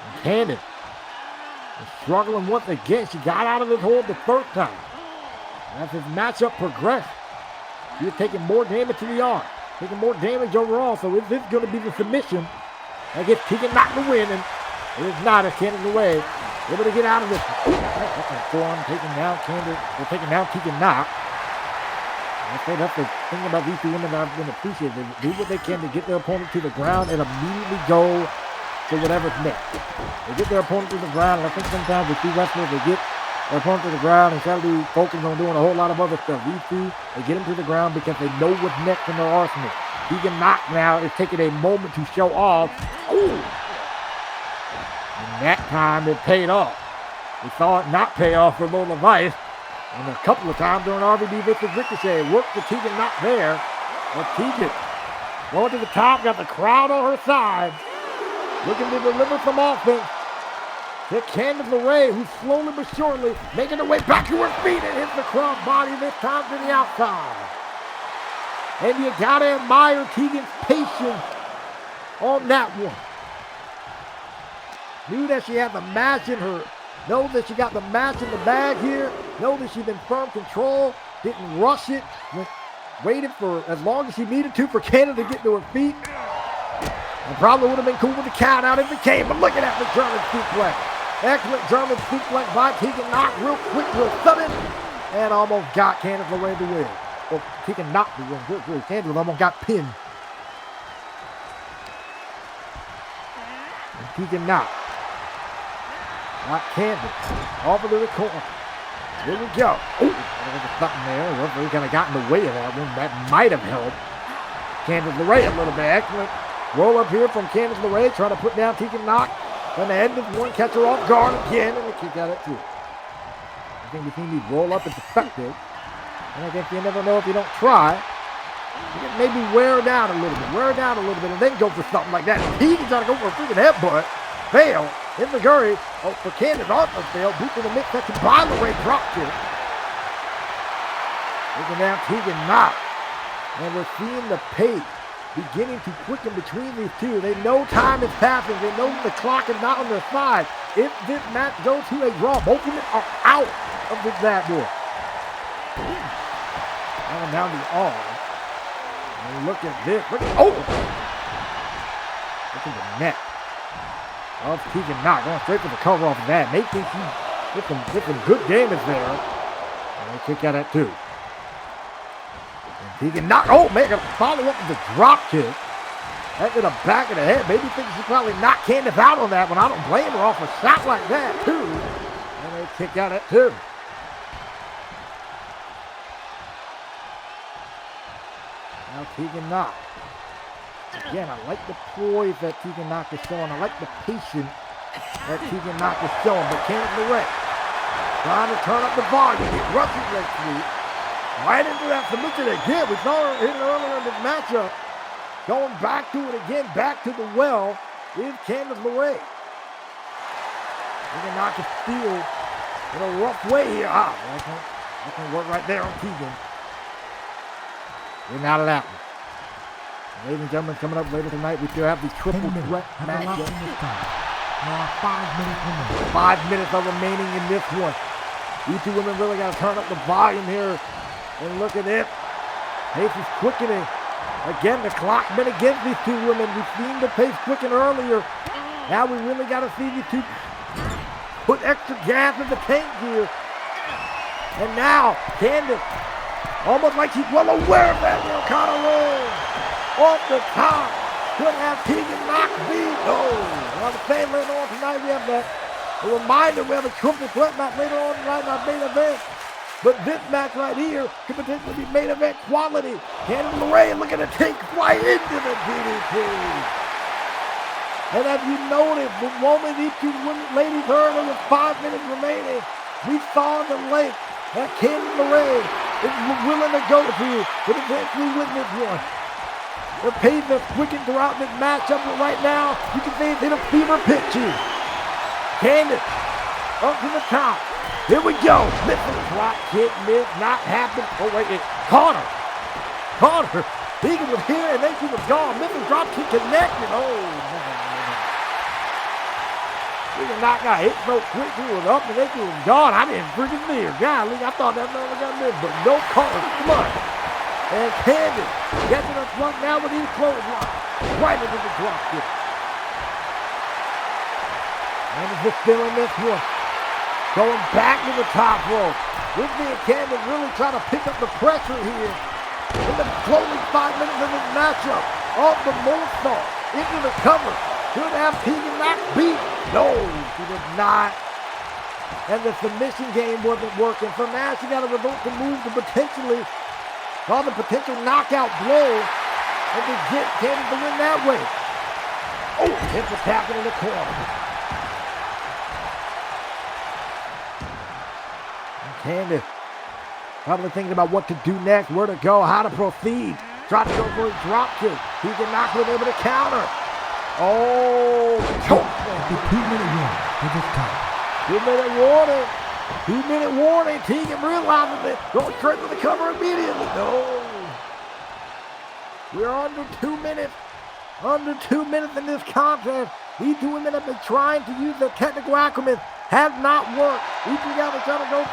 And Candice is struggling once again. She got out of this hold the first time. And as this matchup progressed, she was taking more damage to the arm, taking more damage overall. So is this going to be the submission? I guess Tegan Knox to win, and it is not as Candice LeRae able to get out of this. That's a forearm taking down Candice. They're taking down Tegan Knox. I say that's the thing about these two women that I've been appreciating. They do what they can to get their opponent to the ground and immediately go to whatever's next. They get their opponent to the ground, and I think sometimes with two wrestlers, they get their opponent to the ground and try to focus on doing a whole lot of other stuff. These two, they get them to the ground because they know what's next in their arsenal. Tegan Knox now is taking a moment to show off. Ooh. And that time it paid off. We saw it not pay off for Lola Vice. And a couple of times during RVD versus Ricochet. Worked for Tegan Knox there. But Tegan going to the top, got the crowd on her side. Looking to deliver some offense. To Candice LeRae, who's slowly but surely making her way back to her feet and hits the cross body this time to the outside. And you gotta admire Tegan's patience on that one. Knew that she had the match in her. Know that she got the match in the bag here. Know that she's in firm control. Didn't rush it. Waited for as long as she needed to for Candice to get to her feet. And probably would have been cool with the count out if it came. But look at that, the German suplex. Excellent German suplex by Tegan Knox. Real quick, real sudden. And almost got Candice LeRae to win. Well, Tegan Knox to win. Candice almost got pinned. And Tegan Knox. Got Candice. Off into the corner. Here we go. Oh, there was something there. We kind of got in the way of that one. That might have helped Candice LeRae a little bit. Excellent roll up here from Candice LeRae. Trying to put down Tegan Knox. Going to end this one. Catch her off guard again. And the kick out at 2. I think the team roll up. It's effective. And I guess you never know if you don't try. You can maybe wear her down a little bit. And then go for something like that. Tegan's trying to go for a freaking headbutt. Fail. In the Gurry. Oh, for Candice also failed. Boot to the midsection by LeRae. Drop kick. Looking down Tegan Knox. And we're seeing the pace beginning to quicken between these two. They know time is passing. They know the clock is not on their side. If this match goes to a draw, both of them are out of this bad boy. Down the arm. And look at this. Look at the neck of Tegan Knox. Going straight for the cover off of that. May think she get some good damage there. And they kick out at 2. And Tegan Knox. Oh, man, gonna follow up with the drop kick. Right to the back of the head. Maybe thinks she probably knocked Candice out on that one. I don't blame her off a shot like that, too. And they kick out at 2. Now Tegan Knox. Again, I like the poise that Tegan Knox is showing. I like the patience that Tegan Knox is showing. But Candice LeRae trying to turn up the volume. Get Russian leg sweep. Right into that submission again. We saw her hitting earlier in this matchup. Going back to it again. Back to the well is Candice LeRae. Tegan Knox is still in a rough way here. That can work right there on Tegan. Getting out of that one. Ladies and gentlemen, coming up later tonight, we still have the triple threat match. 5 minutes are remaining in this one. These two women really got to turn up the volume here. And look at it. Pace is quickening. Again, the clock's been against these two women. We've seen the pace quicken earlier. Now we really got to see these two put extra gas in the tank here. And now, Candice, almost like she's well aware of that O'Connor roll. Off the top. Could have Tegan Knox beat. Oh, on the same later on tonight, we have a reminder, we have a triple threat match later on tonight in our main event. But this match right here could potentially be main event quality. Candice LeRae looking to take flight into the DDT. And as you noticed, the moment these two ladies heard there was 5 minutes remaining, we saw the length that Candice LeRae is willing to go to potentially win this one. The pace that's quickened throughout this matchup, but right now, you can say it's in a fever pitch here. Candice, up to the top. Here we go. Missing drop kick, miss, not happen. Oh, wait, it caught her. Caught her. Tegan was here and then she was gone. Missing drop kick connected. Oh, man. Tegan knocked out. Hit so quick, she was up and then she was gone. I didn't freaking see her. Golly, I thought that man was going to miss, but no caught her. Flush. And Candice getting her flunk now with these clotheslines. Right into the drop kick. And it's just still in this one. Going back to the top rope. This being Candice really trying to pick up the pressure here. In the closing 5 minutes of this matchup. Off the moonsault. Into the cover. Should have Tegan Knox beat. No, she did not. And the submission game wasn't working. So now she got to resort to move to potentially cause a potential knockout blow. And to get Candice to win that way. Oh, hits the tapping in the corner. Candice probably thinking about what to do next, where to go, how to proceed. Try to go for a drop kick. Tegan Knox was able to counter. Oh, choke. The 2-minute warning for this time. 2-minute warning. 2-minute warning. Tegan realizes it. Going straight to the cover immediately. No. We're under 2 minutes. Under 2 minutes in this contest. These two women have been trying to use their technical acumen. Has not worked. These two guys are trying to go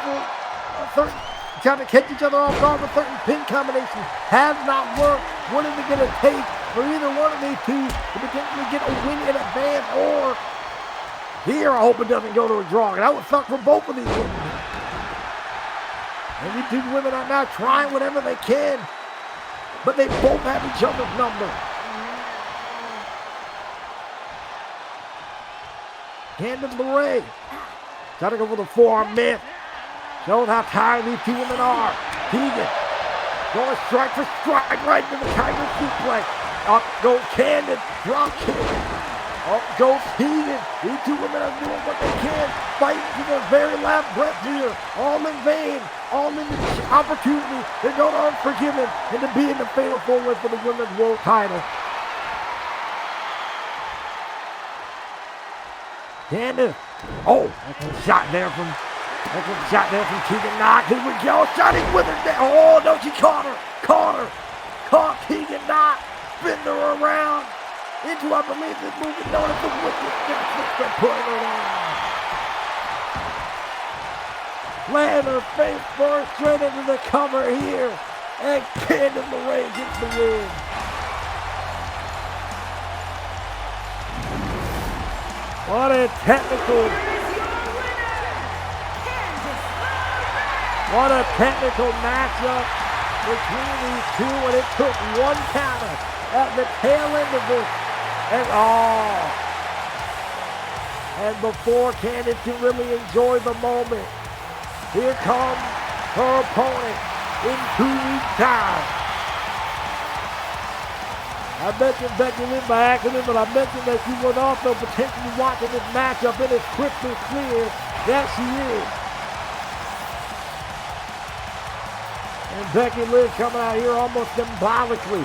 for trying to catch each other off guard with certain pin combinations. Has not worked. What is it going to take for either one of these two to potentially get a win in advance? Or here, I hope it doesn't go to a draw. That would suck for both of these women. And these two women are now trying whatever they can, but they both have each other's number. Candice LeRae trying to go for the forearm miss. Shows how tired these two women are. Tegan going strike for strike right to the Tiger suplex. Up goes Candice, drop kick. Up goes Tegan. These two women are doing what they can, fighting to their very last breath here. All in vain, all in the opportunity to go to Unforgiven and to be in the fatal four-way for the women's world title. Candice. Oh, that's a shot there from Tegan Knox. Here we go. Shotting with her down. Oh, no, she caught her. Caught Tegan Knox. Spin her around into, I believe, this movie known as the Wicked Justice, putting her down. Laying her face first straight into the cover here. And Candice LeRae gets the win. What a technical matchup between these two, and it took one counter at the tail end of this. And before Candice can really enjoy the moment, here comes her opponent in 2 weeks' time. I mentioned Becky Lynch by accident, but I mentioned that she was also potentially watching this matchup, and it's crystal clear that she is. And Becky Lynch coming out here almost symbolically,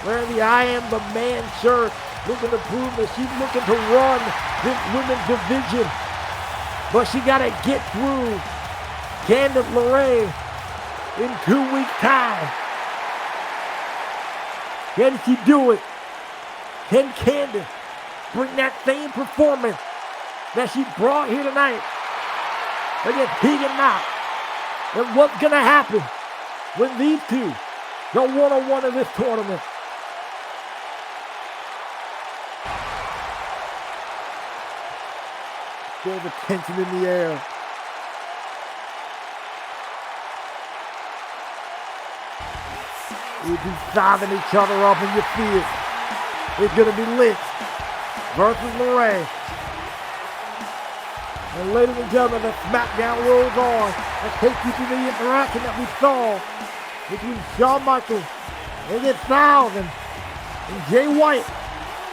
wearing the I Am the Man shirt, looking to prove that she's looking to run this women's division. But she got to get through Candice LeRae in 2 weeks' time. Can she do it? Can Candace bring that same performance that she brought here tonight against Tegan Knox? And what's going to happen when these two go one-on-one in this tournament? Feel the tension in the air. You'll be sizing each other up and you see it. It's going to be Liz versus Lorraine. And ladies and gentlemen, the SmackDown rolls on. Let's take you through the interaction that we saw between Shawn Michaels and AJ Styles and Jay White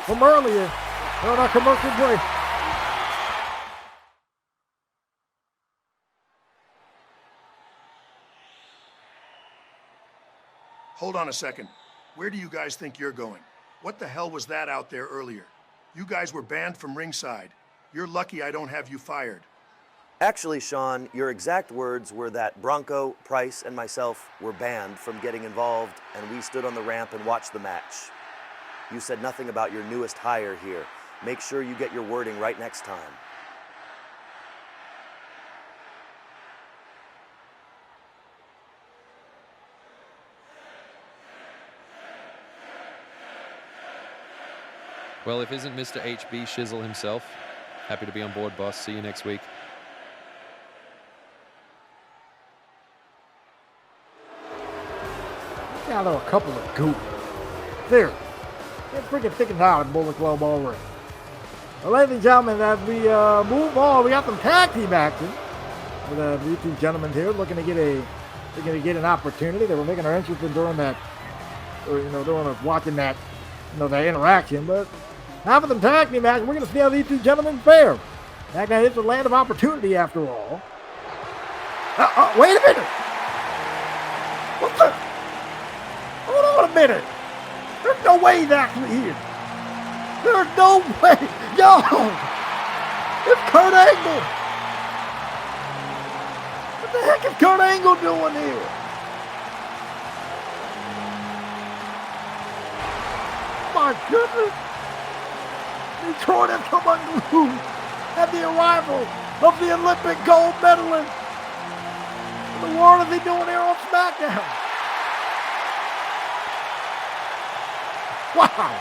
from earlier on our commercial break. Hold on a second. Where do you guys think you're going? What the hell was that out there earlier? You guys were banned from ringside. You're lucky I don't have you fired. Actually, Sean, your exact words were that Bronco, Price, and myself were banned from getting involved, and we stood on the ramp and watched the match. You said nothing about your newest hire here. Make sure you get your wording right next time. Well, if isn't Mr. HB Shizzle himself, happy to be on board, boss. See you next week. Got a couple of goop. There. They're freaking thick and hot in Bullet Club already. Well, ladies and gentlemen, as we move on, we got some tag team action. With these two gentlemen here looking to get an opportunity. They were making our entrance during that, or during watching that, that interaction. But now for the tag team action, we're going to see how these two gentlemen fare. SmackDown is the land of opportunity, after all. Wait a minute. What the? Hold on a minute. There's no way he's actually here. There's no way. Yo, it's Kurt Angle. What the heck is Kurt Angle doing here? My goodness. Detroit has come unglued at the arrival of the Olympic gold medalist. What in the world is he doing here on SmackDown? Wow.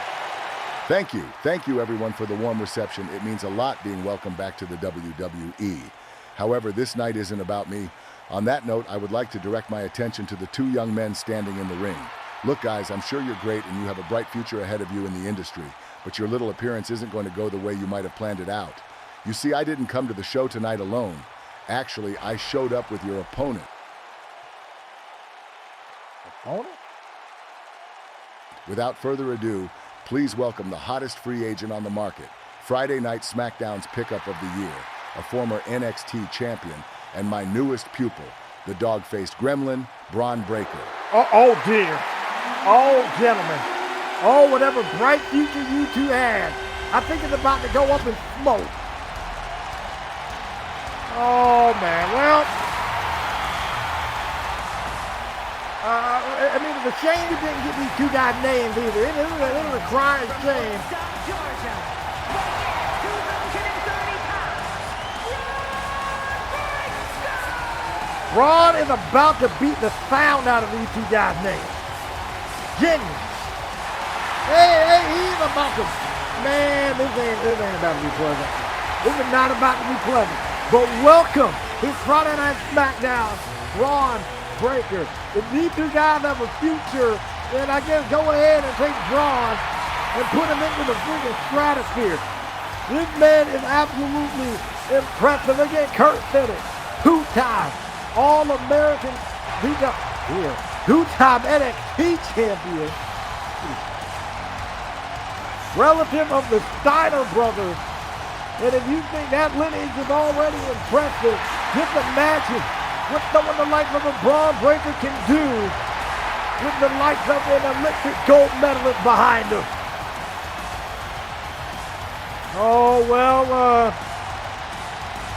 Thank you everyone for the warm reception. It means a lot being welcomed back to the WWE. However, this night isn't about me. On that note, I would like to direct my attention to the two young men standing in the ring. Look guys, I'm sure you're great and you have a bright future ahead of you in the industry, but your little appearance isn't going to go the way you might have planned it out. You see, I didn't come to the show tonight alone. Actually, I showed up with your opponent. Opponent? Without further ado, please welcome the hottest free agent on the market, Friday Night SmackDown's pickup of the year, a former NXT champion, and my newest pupil, the dog-faced gremlin, Braun Breaker. Oh dear. Oh, gentlemen. Oh, whatever bright future you two had, I think it's about to go up in smoke. Oh, man. Well, I mean, it's a shame you didn't get these two guys' names either. It is a crying shame. Braun is about to beat the sound out of these two guys' names. Genuine. Hey, he's about to. Man, this ain't about to be pleasant. This is not about to be pleasant. But welcome. It's Friday Night SmackDown. Braun Breaker. If these two guys have a future, then I guess go ahead and take Braun and put him into the freaking stratosphere. This man is absolutely impressive. Again, Kurt said it. 2-time All-American, two-time NXT champion, relative of the Steiner brothers. And if you think that lineage is already impressive, just imagine what someone the likes of a Braun Breaker can do with the likes of an Olympic gold medalist behind him. Oh, well,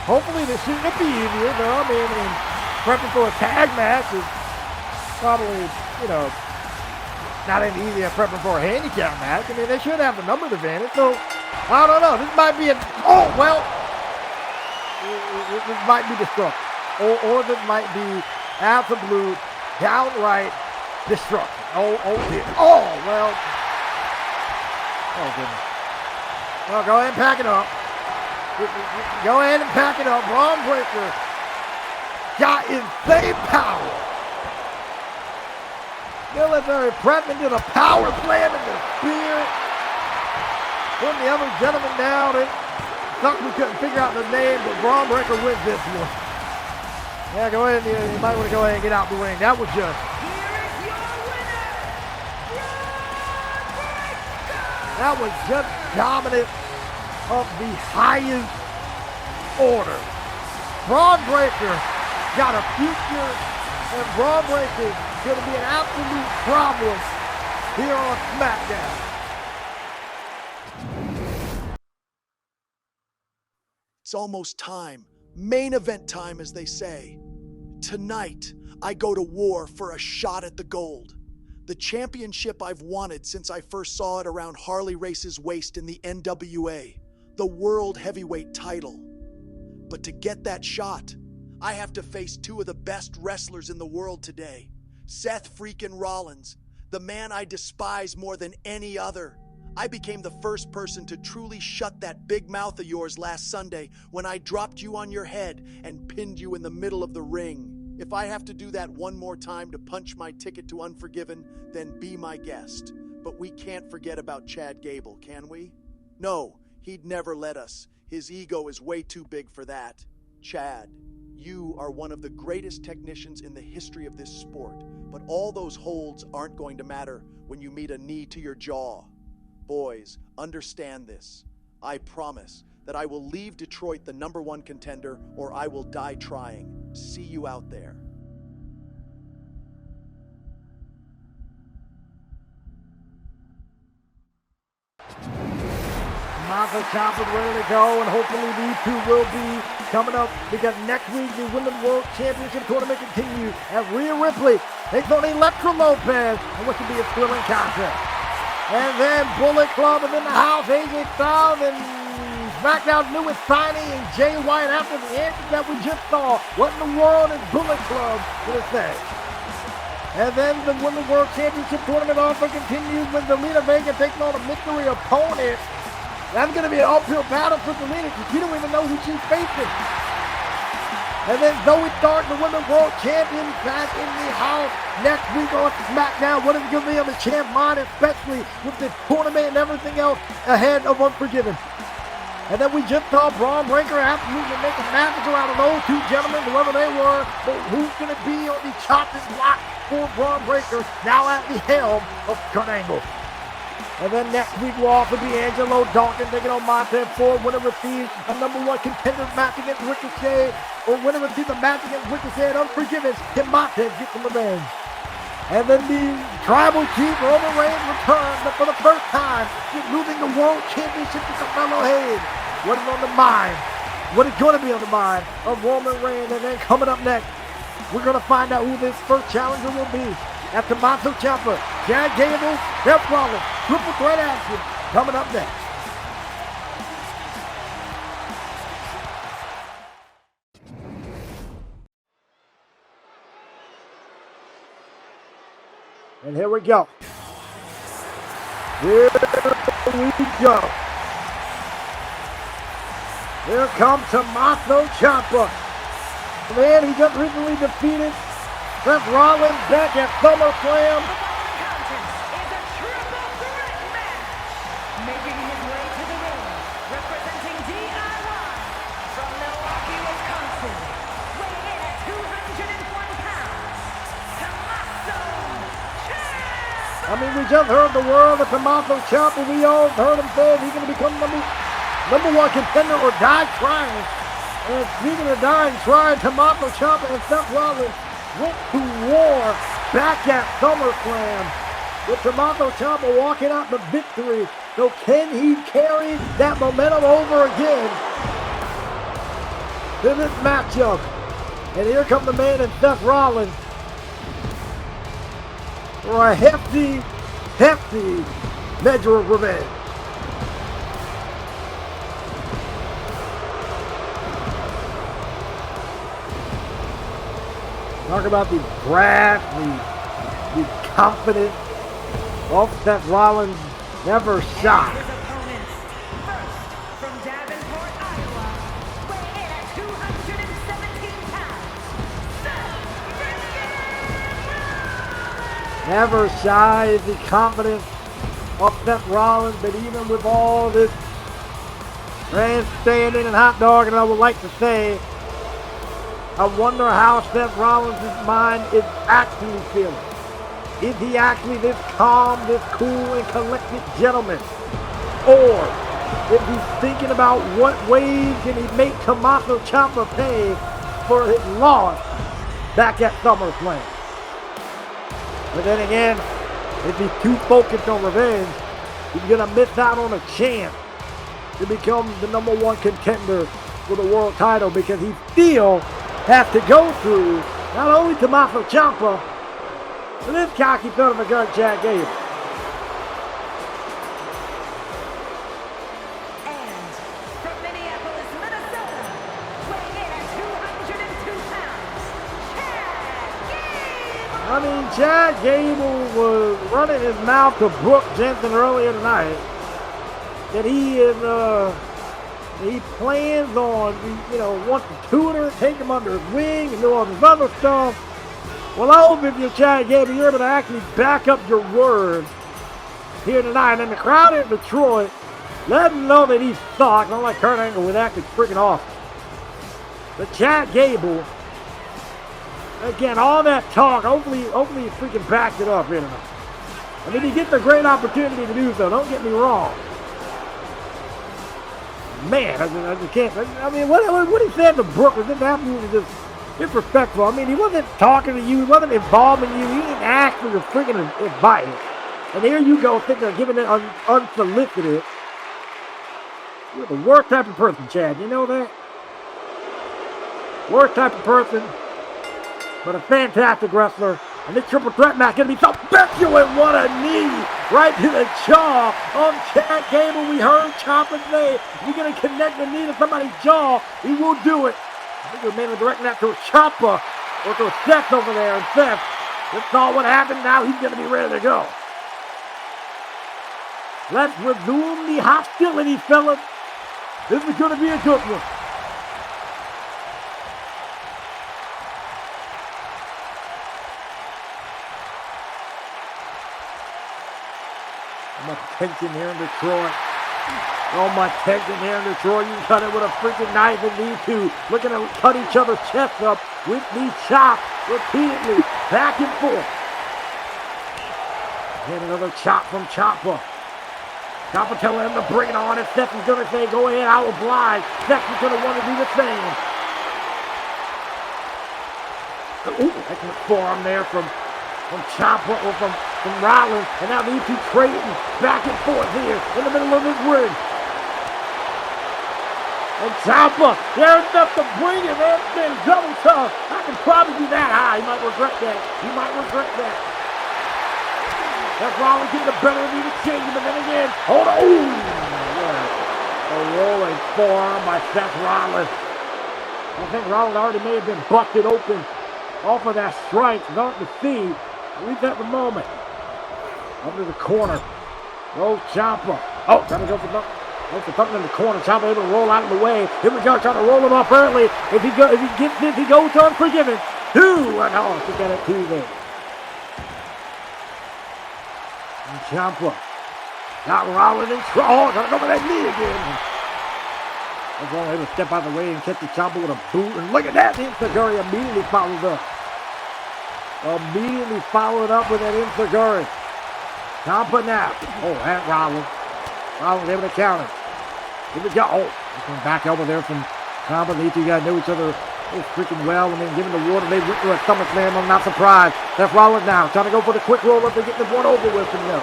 hopefully this shouldn't be easier, though. I mean, prepping for a tag match is probably, not any easier prepping for a handicap match. I mean, they should have the numbers advantage. So, I don't know. This might be this might be destruction. Or this might be absolute, downright destruction. Oh, dear. Oh, well. Oh, goodness. Well, go ahead and pack it up. Go ahead and pack it up. Braun Breaker got insane power. Military prep into the power slam and the spear. Putting the other gentleman down. It sucked we couldn't figure out the name, but Braun Breaker wins this one. Yeah, go ahead. You might want to go ahead and get out the ring. That was just. That was just dominant of the highest order. Braun Breaker got a future, and Braun Breaker is going to be an absolute problem here on SmackDown. It's almost time. Main event time, as they say. Tonight, I go to war for a shot at the gold. The championship I've wanted since I first saw it around Harley Race's waist in the NWA. The World Heavyweight title. But to get that shot, I have to face two of the best wrestlers in the world today. Seth freaking Rollins, the man I despise more than any other. I became the first person to truly shut that big mouth of yours last Sunday when I dropped you on your head and pinned you in the middle of the ring. If I have to do that one more time to punch my ticket to Unforgiven, then be my guest. But we can't forget about Chad Gable, can we? No, he'd never let us. His ego is way too big for that. Chad, you are one of the greatest technicians in the history of this sport, but all those holds aren't going to matter when you meet a knee to your jaw. Boys, understand this. I promise that I will leave Detroit the #1 contender, or I will die trying. See you out there. Tommaso Ciampa ready to go, and hopefully these two will be coming up, because next week the Women's World Championship tournament continues as Rhea Ripley takes on Elektra Lopez in what should be a thrilling contest. And then Bullet Club is in the house, AJ Styles and SmackDown's newest signing, and Jay White, after the answers that we just saw. What in the world is Bullet Club going to say? And then the Women's World Championship tournament also continues with Zelina Vega taking on a mystery opponent. That's going to be an uphill battle for Zelina because you don't even know who she's facing. And then Zoe Stark, the Women's World Champion, back in the house next week on SmackDown. What is it going to be on the champ mind, especially with the tournament and everything else ahead of Unforgiven? And then we just saw Braun Breaker absolutely make a massacre out of those two gentlemen, whoever they were. But who's going to be on the chopping block for Braun Breaker, now at the helm of Kurt Angle? And then next week will also be Angelo Dawkins taking on Montez Ford. Winner receives a #1 contender match against Ricochet, or winner receives a match against Ricochet at Unforgiven. Can Montez get some revenge? And then the Tribal Chief Roman Reigns returns, but for the first time, he's losing the World Championship to Carmelo Hayes. What is on the mind? What is going to be on the mind of Roman Reigns? And then coming up next, we're going to find out who this first challenger will be. That's Tommaso Ciampa, Chad Gable, Seth Rollins, triple threat action coming up next. And here we go. Here we go. Here comes Tommaso Ciampa. Man, he just recently defeated Seth Rollins back at SummerSlam. Making his way to the ring, representing DIY from Milwaukee, Wisconsin, weighing in at 201 pounds, Tommaso Ciampa. I mean, we just heard the word of Tommaso Ciampa. We all heard him say he's going to become #1 contender or die trying. And speaking of dying trying, Tommaso Ciampa and Seth Rollins went to war back at SummerSlam, with Tommaso Ciampa walking out the victory. So can he carry that momentum over again to this matchup? And here come the man in Seth Rollins for a hefty hefty measure of revenge. Talk about the brass, the confidence of Seth Rollins, never shy. His opponents, first from Davenport, Iowa, weighing in at 217 pounds, Never shy is the confidence of Seth Rollins, but even with all this grandstanding and hot dog, and I would like to say, I wonder how Seth Rollins' mind is actually feeling. Is he actually this calm, this cool and collected gentleman? Or if he's thinking about what ways can he make Tommaso Ciampa pay for his loss back at SummerSlam? But then again, if he's too focused on revenge, he's gonna miss out on a chance to become the #1 contender for the world title, because he still has to go through not only Tommaso Ciampa, but this cocky son of a gun, Chad Gable. and from Minneapolis, Minnesota, weighing in at 202 pounds, I mean, Chad Gable was running his mouth to Brooks Jensen earlier tonight that he plans on, wants to tutor, take him under his wing, and do all this other stuff. Well, I hope if you're Chad Gable, you're able to actually back up your word here tonight. And the crowd in Detroit, let him know that he's sucked. I don't like Kurt Angle with acting freaking awesome. But Chad Gable, again, all that talk, hopefully he freaking backs it up here tonight. I mean, he gets a great opportunity to do so, don't get me wrong. Man, I just can't. I mean, what he said to Brooke was just absolutely just disrespectful. I mean, he wasn't talking to you. He wasn't involving you. He didn't ask for your freaking advice. And here you go, sitting there giving it unsolicited. You're the worst type of person, Chad. You know that? Worst type of person, but a fantastic wrestler. And this triple threat match going to be so spectacular. What a knee right to the jaw of Chad Gable. We heard Ciampa say, you're going to connect the knee to somebody's jaw. He will do it. I think we're mainly directing that to Ciampa or to Seth over there. And Seth, this saw what happened. Now he's going to be ready to go. Let's resume the hostility, fellas. This is going to be a good one. Much tension here in Detroit. So much tension here in Detroit. You can cut it with a freaking knife if need to. Looking to cut each other's chests up with these chops repeatedly, back and forth. Again, another chop from Ciampa. Ciampa telling him to bring it on, and Seth is going to say, go ahead, I will oblige. Seth is going to want to do the same. Ooh, excellent forearm there from Ciampa or from Rollins, and now these two trading back and forth here in the middle of this ring. And Ciampa, there's enough to bring it, man. Man, double tough. I can probably be that high. He might regret that. That's Rollins getting the better of me to change him, but then again, hold on. Ooh, a rolling forearm by Seth Rollins. I think Rollins already may have been busted open off of that strike. Not to see. At least at the moment. Up to the corner. Oh, Ciampa. Oh, trying to go for something in the corner. Ciampa able to roll out of the way. Here we go, trying to roll him off early. If he gets this, he goes to Unforgiven. 2-1. Oh, took that at 2 there. And Ciampa got Rollins in trouble. Oh, trying to go for that knee again. That's all able to step out of the way and catch the Ciampa with a boot. And look at that. Enziguri immediately followed up. Immediately followed up with that Enziguri. Ciampa now. Oh, and Rollins. Rollins able to counter. Here we go. Oh, back over there from Ciampa. These two guys know each other freaking well. I mean, given the water they went through at SummerSlam, I'm not surprised. Seth Rollins now trying to go for the quick roll up to get this one over with from them.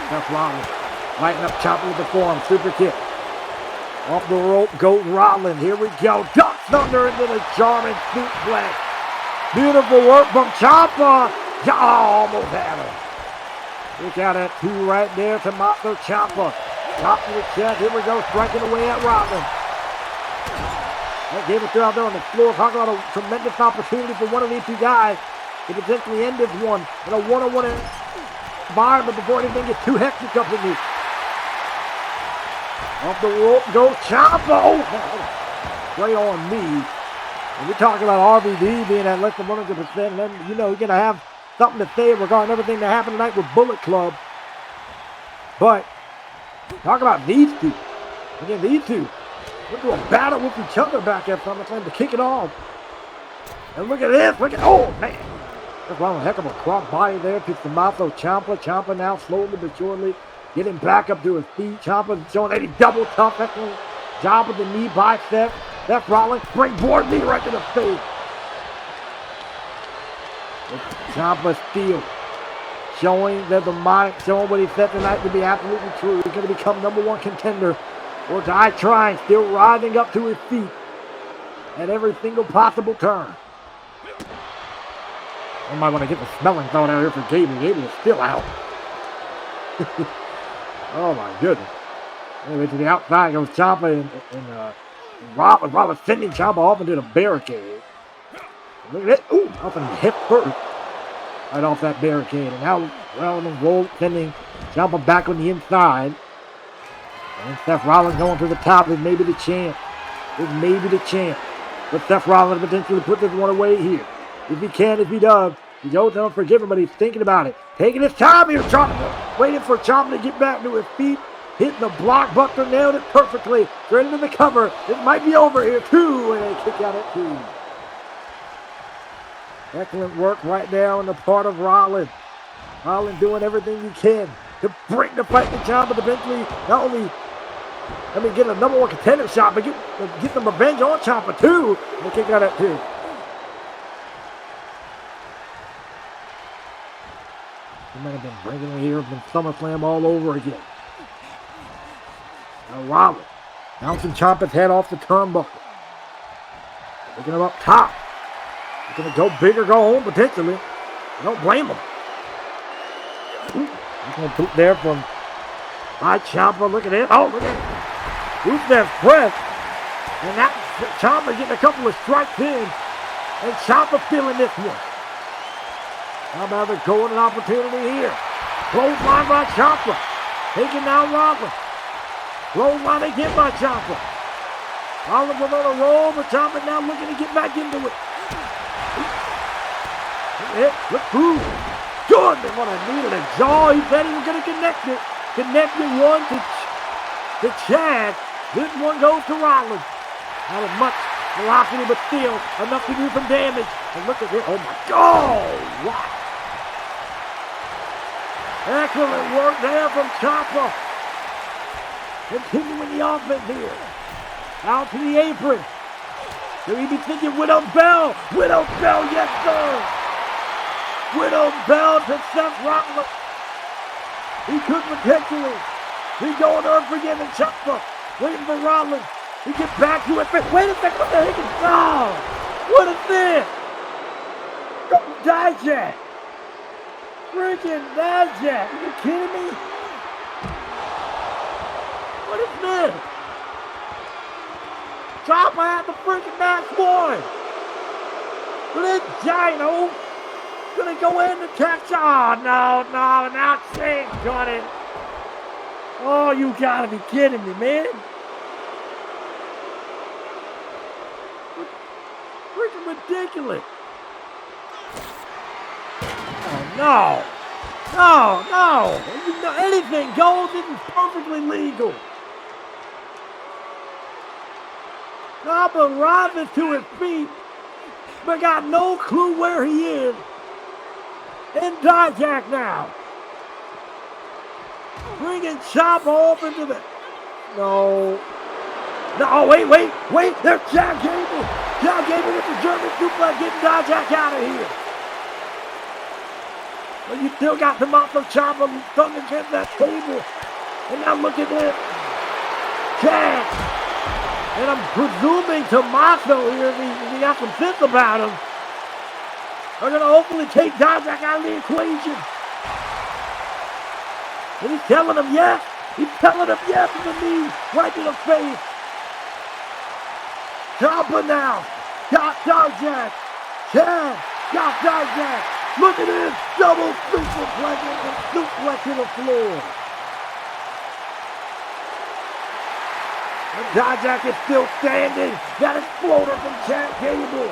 Seth Rollins lighting up Ciampa with the forearm. Super kick. Off the rope goes Rollins. Here we go. Ducks under into the German suplex. Beautiful work from Ciampa. Almost had her. Look out at 2 right there. Tommaso Ciampa. Top of the chest. Here we go. Striking away at Rollins. That Gable still out there on the floor. Talk about a tremendous opportunity for one of these 2 guys to potentially end this one in a one-on-one environment before anything gets too hectic up in this. Off the rope goes Ciampa. Oh, straight on me. And we're talking about RVD being at less than 100%. And then, you know, you're going to have something to say regarding everything that happened tonight with Bullet Club. But talk about these 2. Again, these 2. We're doing a battle with each other back at SummerSlam to kick it off. And look at this. Look at, oh, man. That's one heck of a cross body there to Tommaso Ciampa. Ciampa now slowly but surely getting back up to his feet. Ciampa showing that he double tough. Excellent job with the knee by Seth. Seth Rollins, springboard knee right to the face. Ciampa still showing that the mind, showing what he said tonight to be absolutely true. He's going to become #1 contender or die trying, still rising up to his feet at every single possible turn. I might want to get the smelling thrown out here for Gable. Gable is still out. Oh my goodness. Anyway, to the outside goes Ciampa and Rollins sending Ciampa off into the barricade. Look at it. Ooh, off in the hip first. Right off that barricade. And now Rollins sending Ciampa back on the inside. And Seth Rollins going to the top is maybe the chance. Is maybe the chance. But Seth Rollins potentially put this one away here. If he can, if he does. He goes to Unforgiven, but he's thinking about it. Taking his time here, waiting for Ciampa to get back to his feet. Hitting the blockbuster, nailed it perfectly. Straight into the cover. It might be over here, too. And they kick out at 2. Excellent work right there on the part of Rollins. Rollins doing everything he can to bring the fight to Ciampa, to eventually not only get a #1 contender shot, but get some revenge on Ciampa, too. And they kick out at 2. He might have been bringing it here from SummerSlam all over again. Now Rollins bouncing Ciampa's head off the turnbuckle. Picking him up top. He's going to go big or go home potentially. I don't blame him. He's going to put there from by Ciampa. Look at it. Oh, look at it. Rusev press. And that Ciampa getting a couple of strikes in. And Ciampa feeling this one. How about the golden opportunity here? Clothesline by Ciampa. Taking down Rollins. Clothesline again by Ciampa. Rollins was on a roll, but Ciampa now looking to get back into it. Look through. Good. They want to needle a jaw. He said he was going to connect it. Connected one to Chad. This one goes to Rollins. Not as much velocity, but still enough to do some damage. And look at this. Oh my God. Wow. Excellent work there from Ciampa. Continuing the offense here. Out to the apron. Should we be thinking Widow's Bell? Widow's Bell, yes sir. Widow's Bell to Seth Rollins. He could potentially be going to Unforgiven Ciampa. Waiting for Rollins. He gets back to it. Wait a second, what the heck is that? What is this? Dijak. Freaking Dijak. Are you kidding me? What is this? Ciampa had the freaking match won. This Gino gonna go in and catch. Oh no, not Shane got it. Oh, you gotta be kidding me, man. Freaking ridiculous. Oh no. No. You know, anything goes. This is perfectly legal. Ciampa rises to his feet, but got no clue where he is. In Dijak now. Bringing Ciampa off into the... No, wait. There's Chad Gable. Chad Gable with the German suplex getting Dijak out of here. But you still got Tommaso Ciampa stuck against that table. And now look at this. Chad. And I'm presuming Tommaso here, he got some sense about him. are going to hopefully take Dijak out of the equation. And he's telling him yes. He's telling him yes with the knee right to the face. Ciampa now. Got Dijak. Chad got Dijak. Look at this. Double superplex and suplex to the floor. And Dijak is still standing. That is floater from Chad Gable.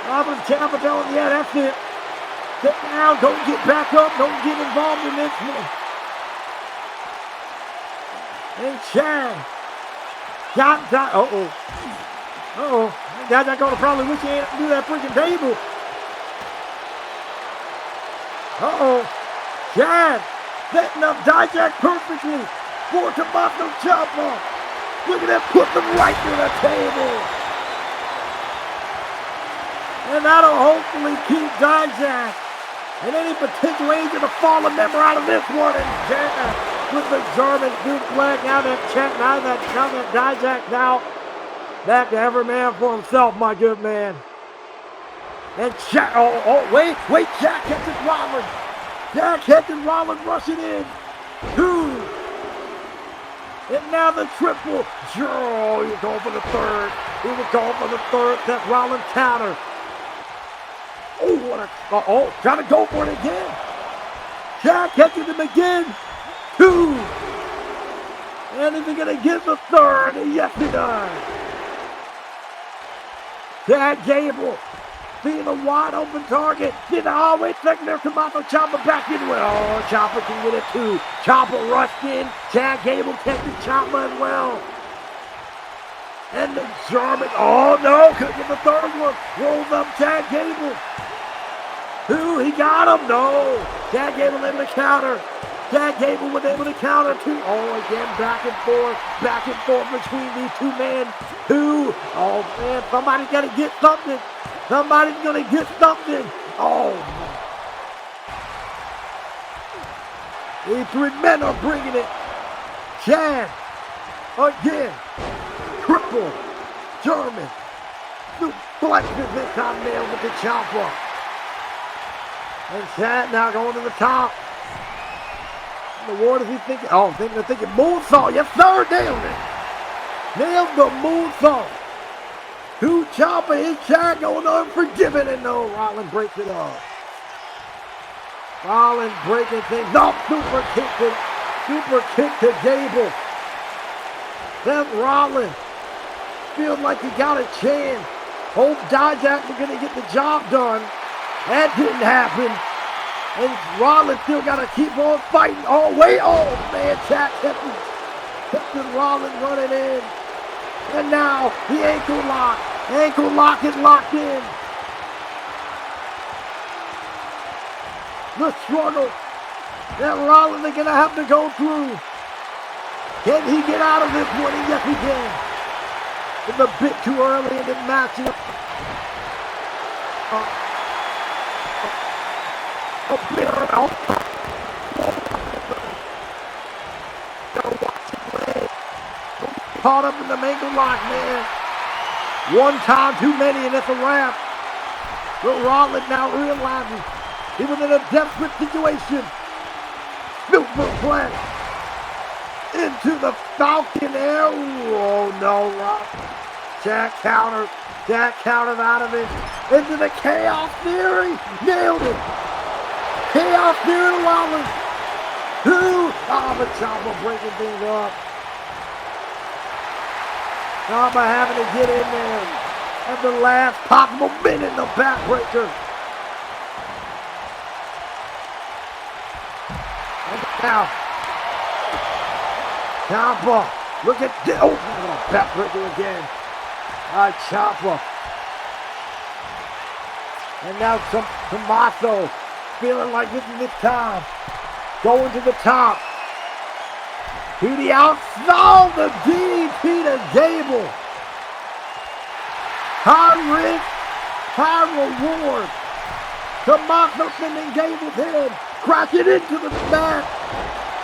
Robert Ciampa telling him, yeah, that's it. Sit down, don't get back up, don't get involved in this one. And Chad got that. Dijak gonna probably wish he ain't do that freaking table. Chad setting up Dijak perfectly for Tommaso Ciampa. Look at that, put them right through the table. And that'll hopefully keep Dijak and any potential agent to fall a member out of this one. And Chad with the German suplex. Now that Dijak's out. Back to every man for himself, my good man. And Chad, wait, Chad catches Rollins. Chad catches Rollins rushing in. 2. And now the triple. Oh, he was going for the third. Seth Rollins counter. Trying to go for it again. Chad catches him again. 2. And is he going to get the third? Yes, he does. Chad Gable seeing a wide open target. Wait a second, there's Tommaso Ciampa back into it. Ciampa can get it too. Ciampa rushed in. Chad Gable catches Ciampa as well. And the German, couldn't get the third one. Rolls up Chad Gable. 2, he got him. No. Chad Gable able to counter. Chad Gable was able to counter 2. Again, back and forth between these two men. 2. Man, somebody's got to get something. Somebody's going to get something. Man. These 3 men are bringing it. Chad, again, triple, German, suplexes this time, nailed with the Ciampa. And Chad now going to the top. What is he thinking? They're thinking moonsault. Yes, sir, nailed it. Nailed the moonsault. 2 Ciampa, his Chad going Unforgiven, and no, Rollins breaks it off. Rollins breaking things up. Super kick to Gable. Seth Rollins feels like he got a chance. Hope Dijak was going to get the job done. That didn't happen. And Rollins still got to keep on fighting. Man, Chad catches Rollins running in. And now the ankle lock. Ankle lock is locked in. The struggle that Rollins is going to have to go through. Can he get out of this one? Yes, he can. It's a bit too early in the match. Caught up in the ankle lock, man. One time too many, and it's a wrap. But Rollins now realizes he was in a desperate situation. Superplex into the Falcon Air. No, Jack counters out of it. Into the Chaos Theory. Nailed it. Chaos Theory Rollins. 2. The Ciampa breaking things up. Ciampa having to get in there at the last possible minute in the backbreaker. And now, Ciampa, look at this. Backbreaker again. Ciampa. And now Tommaso feeling like this is his time. Going to the top. To the outside, the DDT to Gable. High risk, high reward. Tommaso sending Gable's head, crashing into the mat.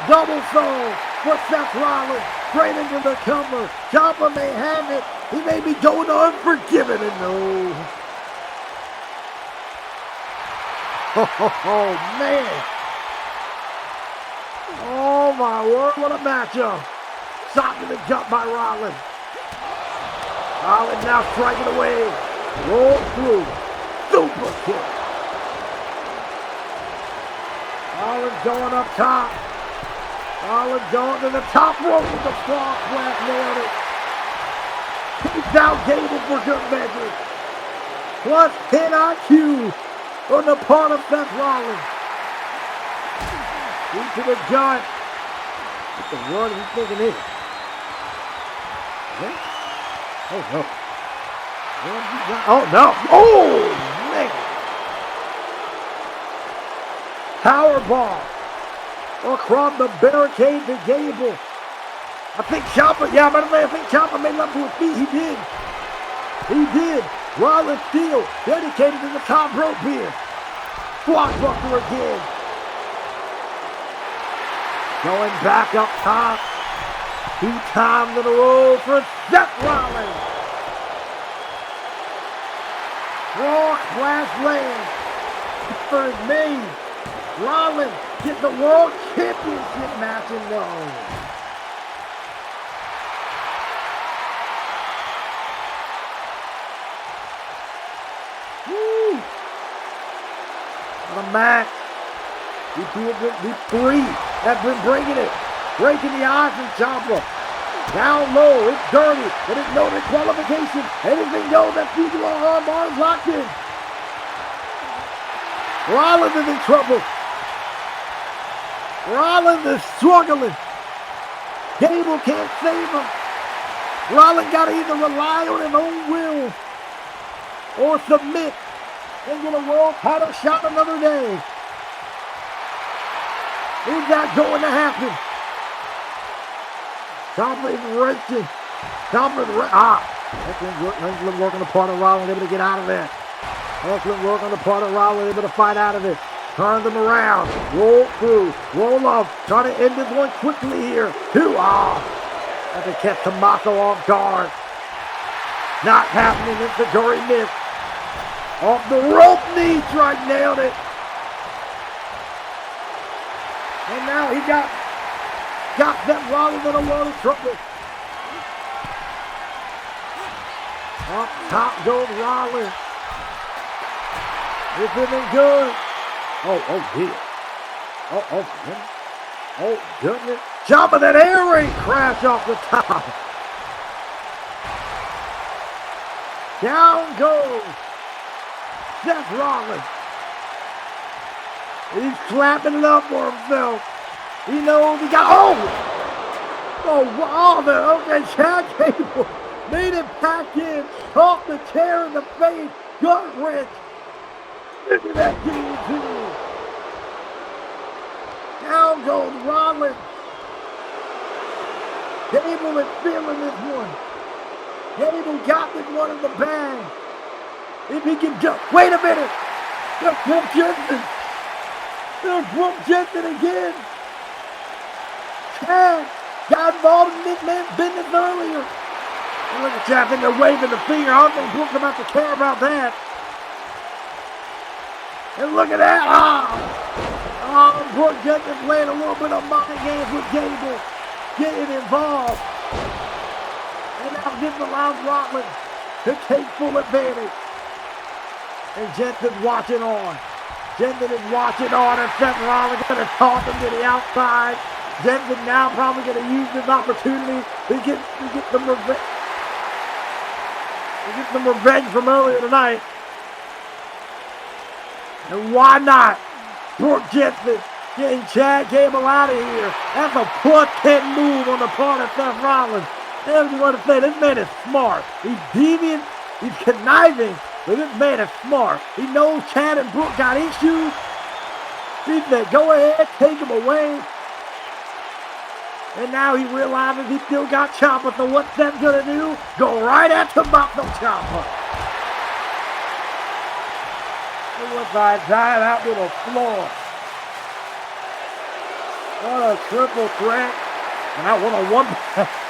Double soul for Seth Rollins, straight into the cover. Ciampa may have it. He may be going Unforgiven, and no. Oh, man. Oh, my word, what a matchup. Shot to the gut by Rollins. Rollins now striking away. Roll through. Super kick. Rollins going up top. Rollins going to the top rope with the frog splash. Nailed it. Takes out Gable for good measure. Plus 10 IQ on the part of Seth Rollins. Into the gut. What the world is he thinking here? Oh no. Oh no. Oh man. Powerbomb across the barricade to Gable. I think Ciampa, I think Ciampa made it up to his feet. He did. He did. Rollins still dedicated to the top rope here. Blockbuster again. Going back up top. 2 times in a row for Seth Rollins. Frog splash land for his name. Rollins gets the World Championship match in those. Woo! What a match. These 3 have been breaking it. Breaking the odds from Ciampa. Down low, it's dirty, but it's no disqualification. Anything goes, that future arm bar is locked in. Rollins is in trouble. Rollins is struggling. Gable can't save him. Rollins got to either rely on his own will or submit and get a world title shot another day. Is that going to happen? Ciampa is wrenching. Ciampa is excellent work on the part of Rollins, able to get out of there. Excellent work on the part of Rollins, able to fight out of it. Turn them around. Roll through. Roll up. Trying to end this one quickly here. 2. Have to catch Tommaso off guard. Not happening. It's a Dory miss. Off the rope knee strike. Nailed it. And now he got Seth Rollins in a world of trouble. Up top goes Rollins. This isn't good. Oh dear. Oh goodness. Ciampa, that air raid crash off the top. Down goes Seth Rollins. He's slapping it up for himself. He knows he got, okay, Chad Gable made it back in, off the chair in the face, gut wrench. Look at that guillotine. Down goes Rollins. Gable is feeling this one. Gable got this one in the bag. If he can just, wait a minute. There's Brooke Jensen. There's Brooke Jensen again. Chad got involved in this man's business earlier. And look at Chad, they're waving the finger. I don't think Brooke's about to care about that. And look at that. Brooke Jensen playing a little bit of mind games with Gable. Getting involved. And now this allows Rollins to take full advantage. And Jensen's watching on. Jensen is watching on, and Seth Rollins going to toss him to the outside. Jensen now probably going to use this opportunity to get some revenge. To get some revenge from earlier tonight. And why not? Brooke Jensen getting Chad Gable out of here. That's a +10 move on the part of Seth Rollins. I just want to say, this man is smart. He's deviant, he's conniving, but this man is smart. He knows Chad and Brooke got issues. He said, go ahead, take him away. And now he realizes he still got Ciampa, so what's Seth gonna do? Go right at Tommaso Ciampa. And once I dive out to the floor. What a triple threat. And I won a one.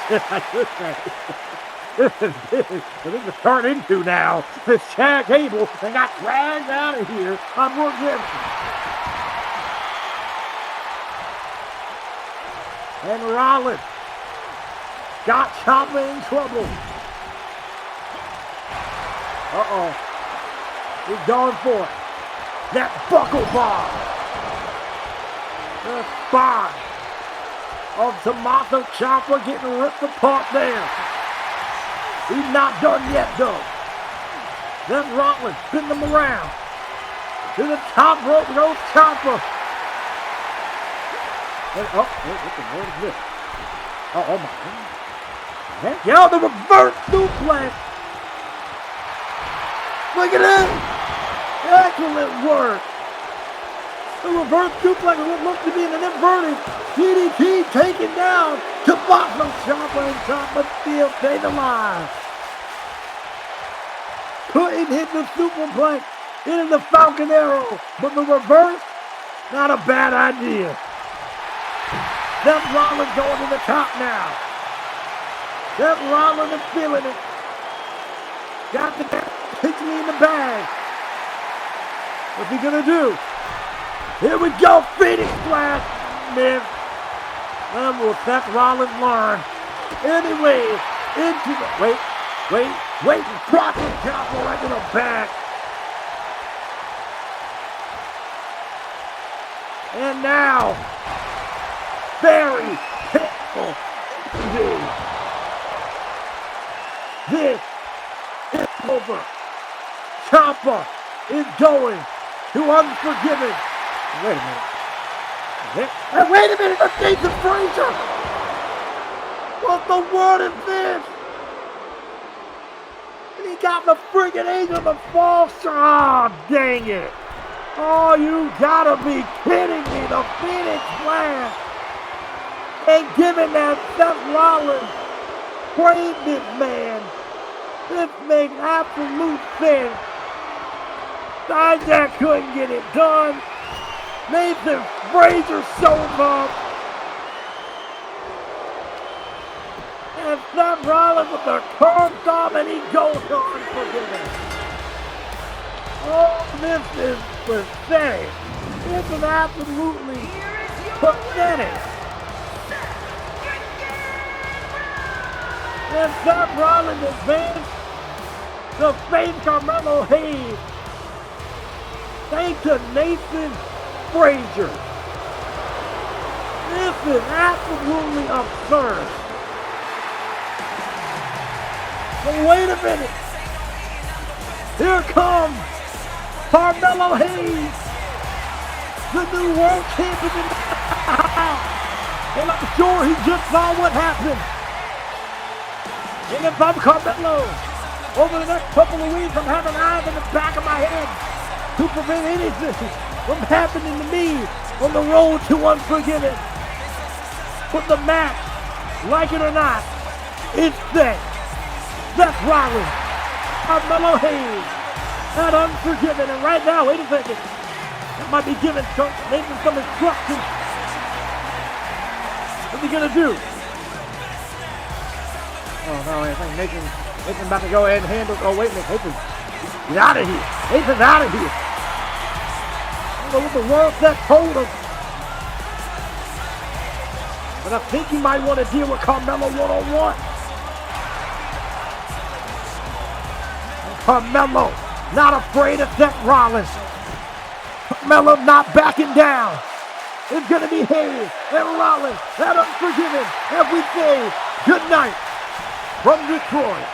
I should say. This is to turn into now. This Chad Gable and got dragged out of here. Unforgiven. And Rollins got Ciampa in trouble. Uh-oh. He's going for it. That buckle bomb. The spine of Tommaso Ciampa getting ripped apart there. He's not done yet, though. Seth Rollins spin them around. To the top rope goes Ciampa. Oh, what the world is this? Oh my goodness. Yo, the reverse suplex. Look at that. Excellent work. The reverse suplex is what looks to be an inverted DDT taken down. Tommaso Ciampa and Ciampa still stayed alive. Couldn't hit the superplex into the Falcon Arrow, but the reverse, not a bad idea. Seth Rollins going to the top now. Seth Rollins is feeling it. Got the picture in the bag. What's he gonna do? Here we go, Phoenix Splash. Miss. And will Seth Rollins learn? Anyway, into the wait, Proctor Ciampa right to the back. And now, very painful. This is over. Ciampa is going to Unforgiven. Wait a minute. Wait a minute, that's Nathan Frazier. What the world is this? And he got the friggin' Angel of the Fall. Oh, dang it. Oh, you gotta be kidding me. The Phoenix Splash. And given that Seth Rollins trained this man, this makes absolute sense. Dijak couldn't get it done. Nathan Frazier shows up. And Seth Rollins with the curve stomp, and he goes to Unforgiven. Oh, this is pathetic. This is absolutely pathetic. And Seth Rollins advanced to face Carmelo Hayes. Thanks to Nathan Frazier. This is absolutely absurd. But wait a minute. Here comes Carmelo Hayes, the new world champion. And I'm sure he just saw what happened. And if I'm Carmelo, over the next couple of weeks, I'm having eyes in the back of my head to prevent anything from happening to me on the road to Unforgiven. But the match, like it or not, is set. Seth Rollins, Carmelo Hayes, at Unforgiven. And right now, wait a second, I might be giving Nathan some instructions. What's he gonna do? Oh no, I think Nathan's about to go ahead and handle. Oh wait a minute, Nathan, get out of here. Nathan's out of here. I don't know what the world that told him. But I think you might want to deal with Carmelo one-on-one. Carmelo, not afraid of Seth Rollins. Carmelo not backing down. It's going to be Hayes and Rollins and Unforgiven. And we say good night from Detroit.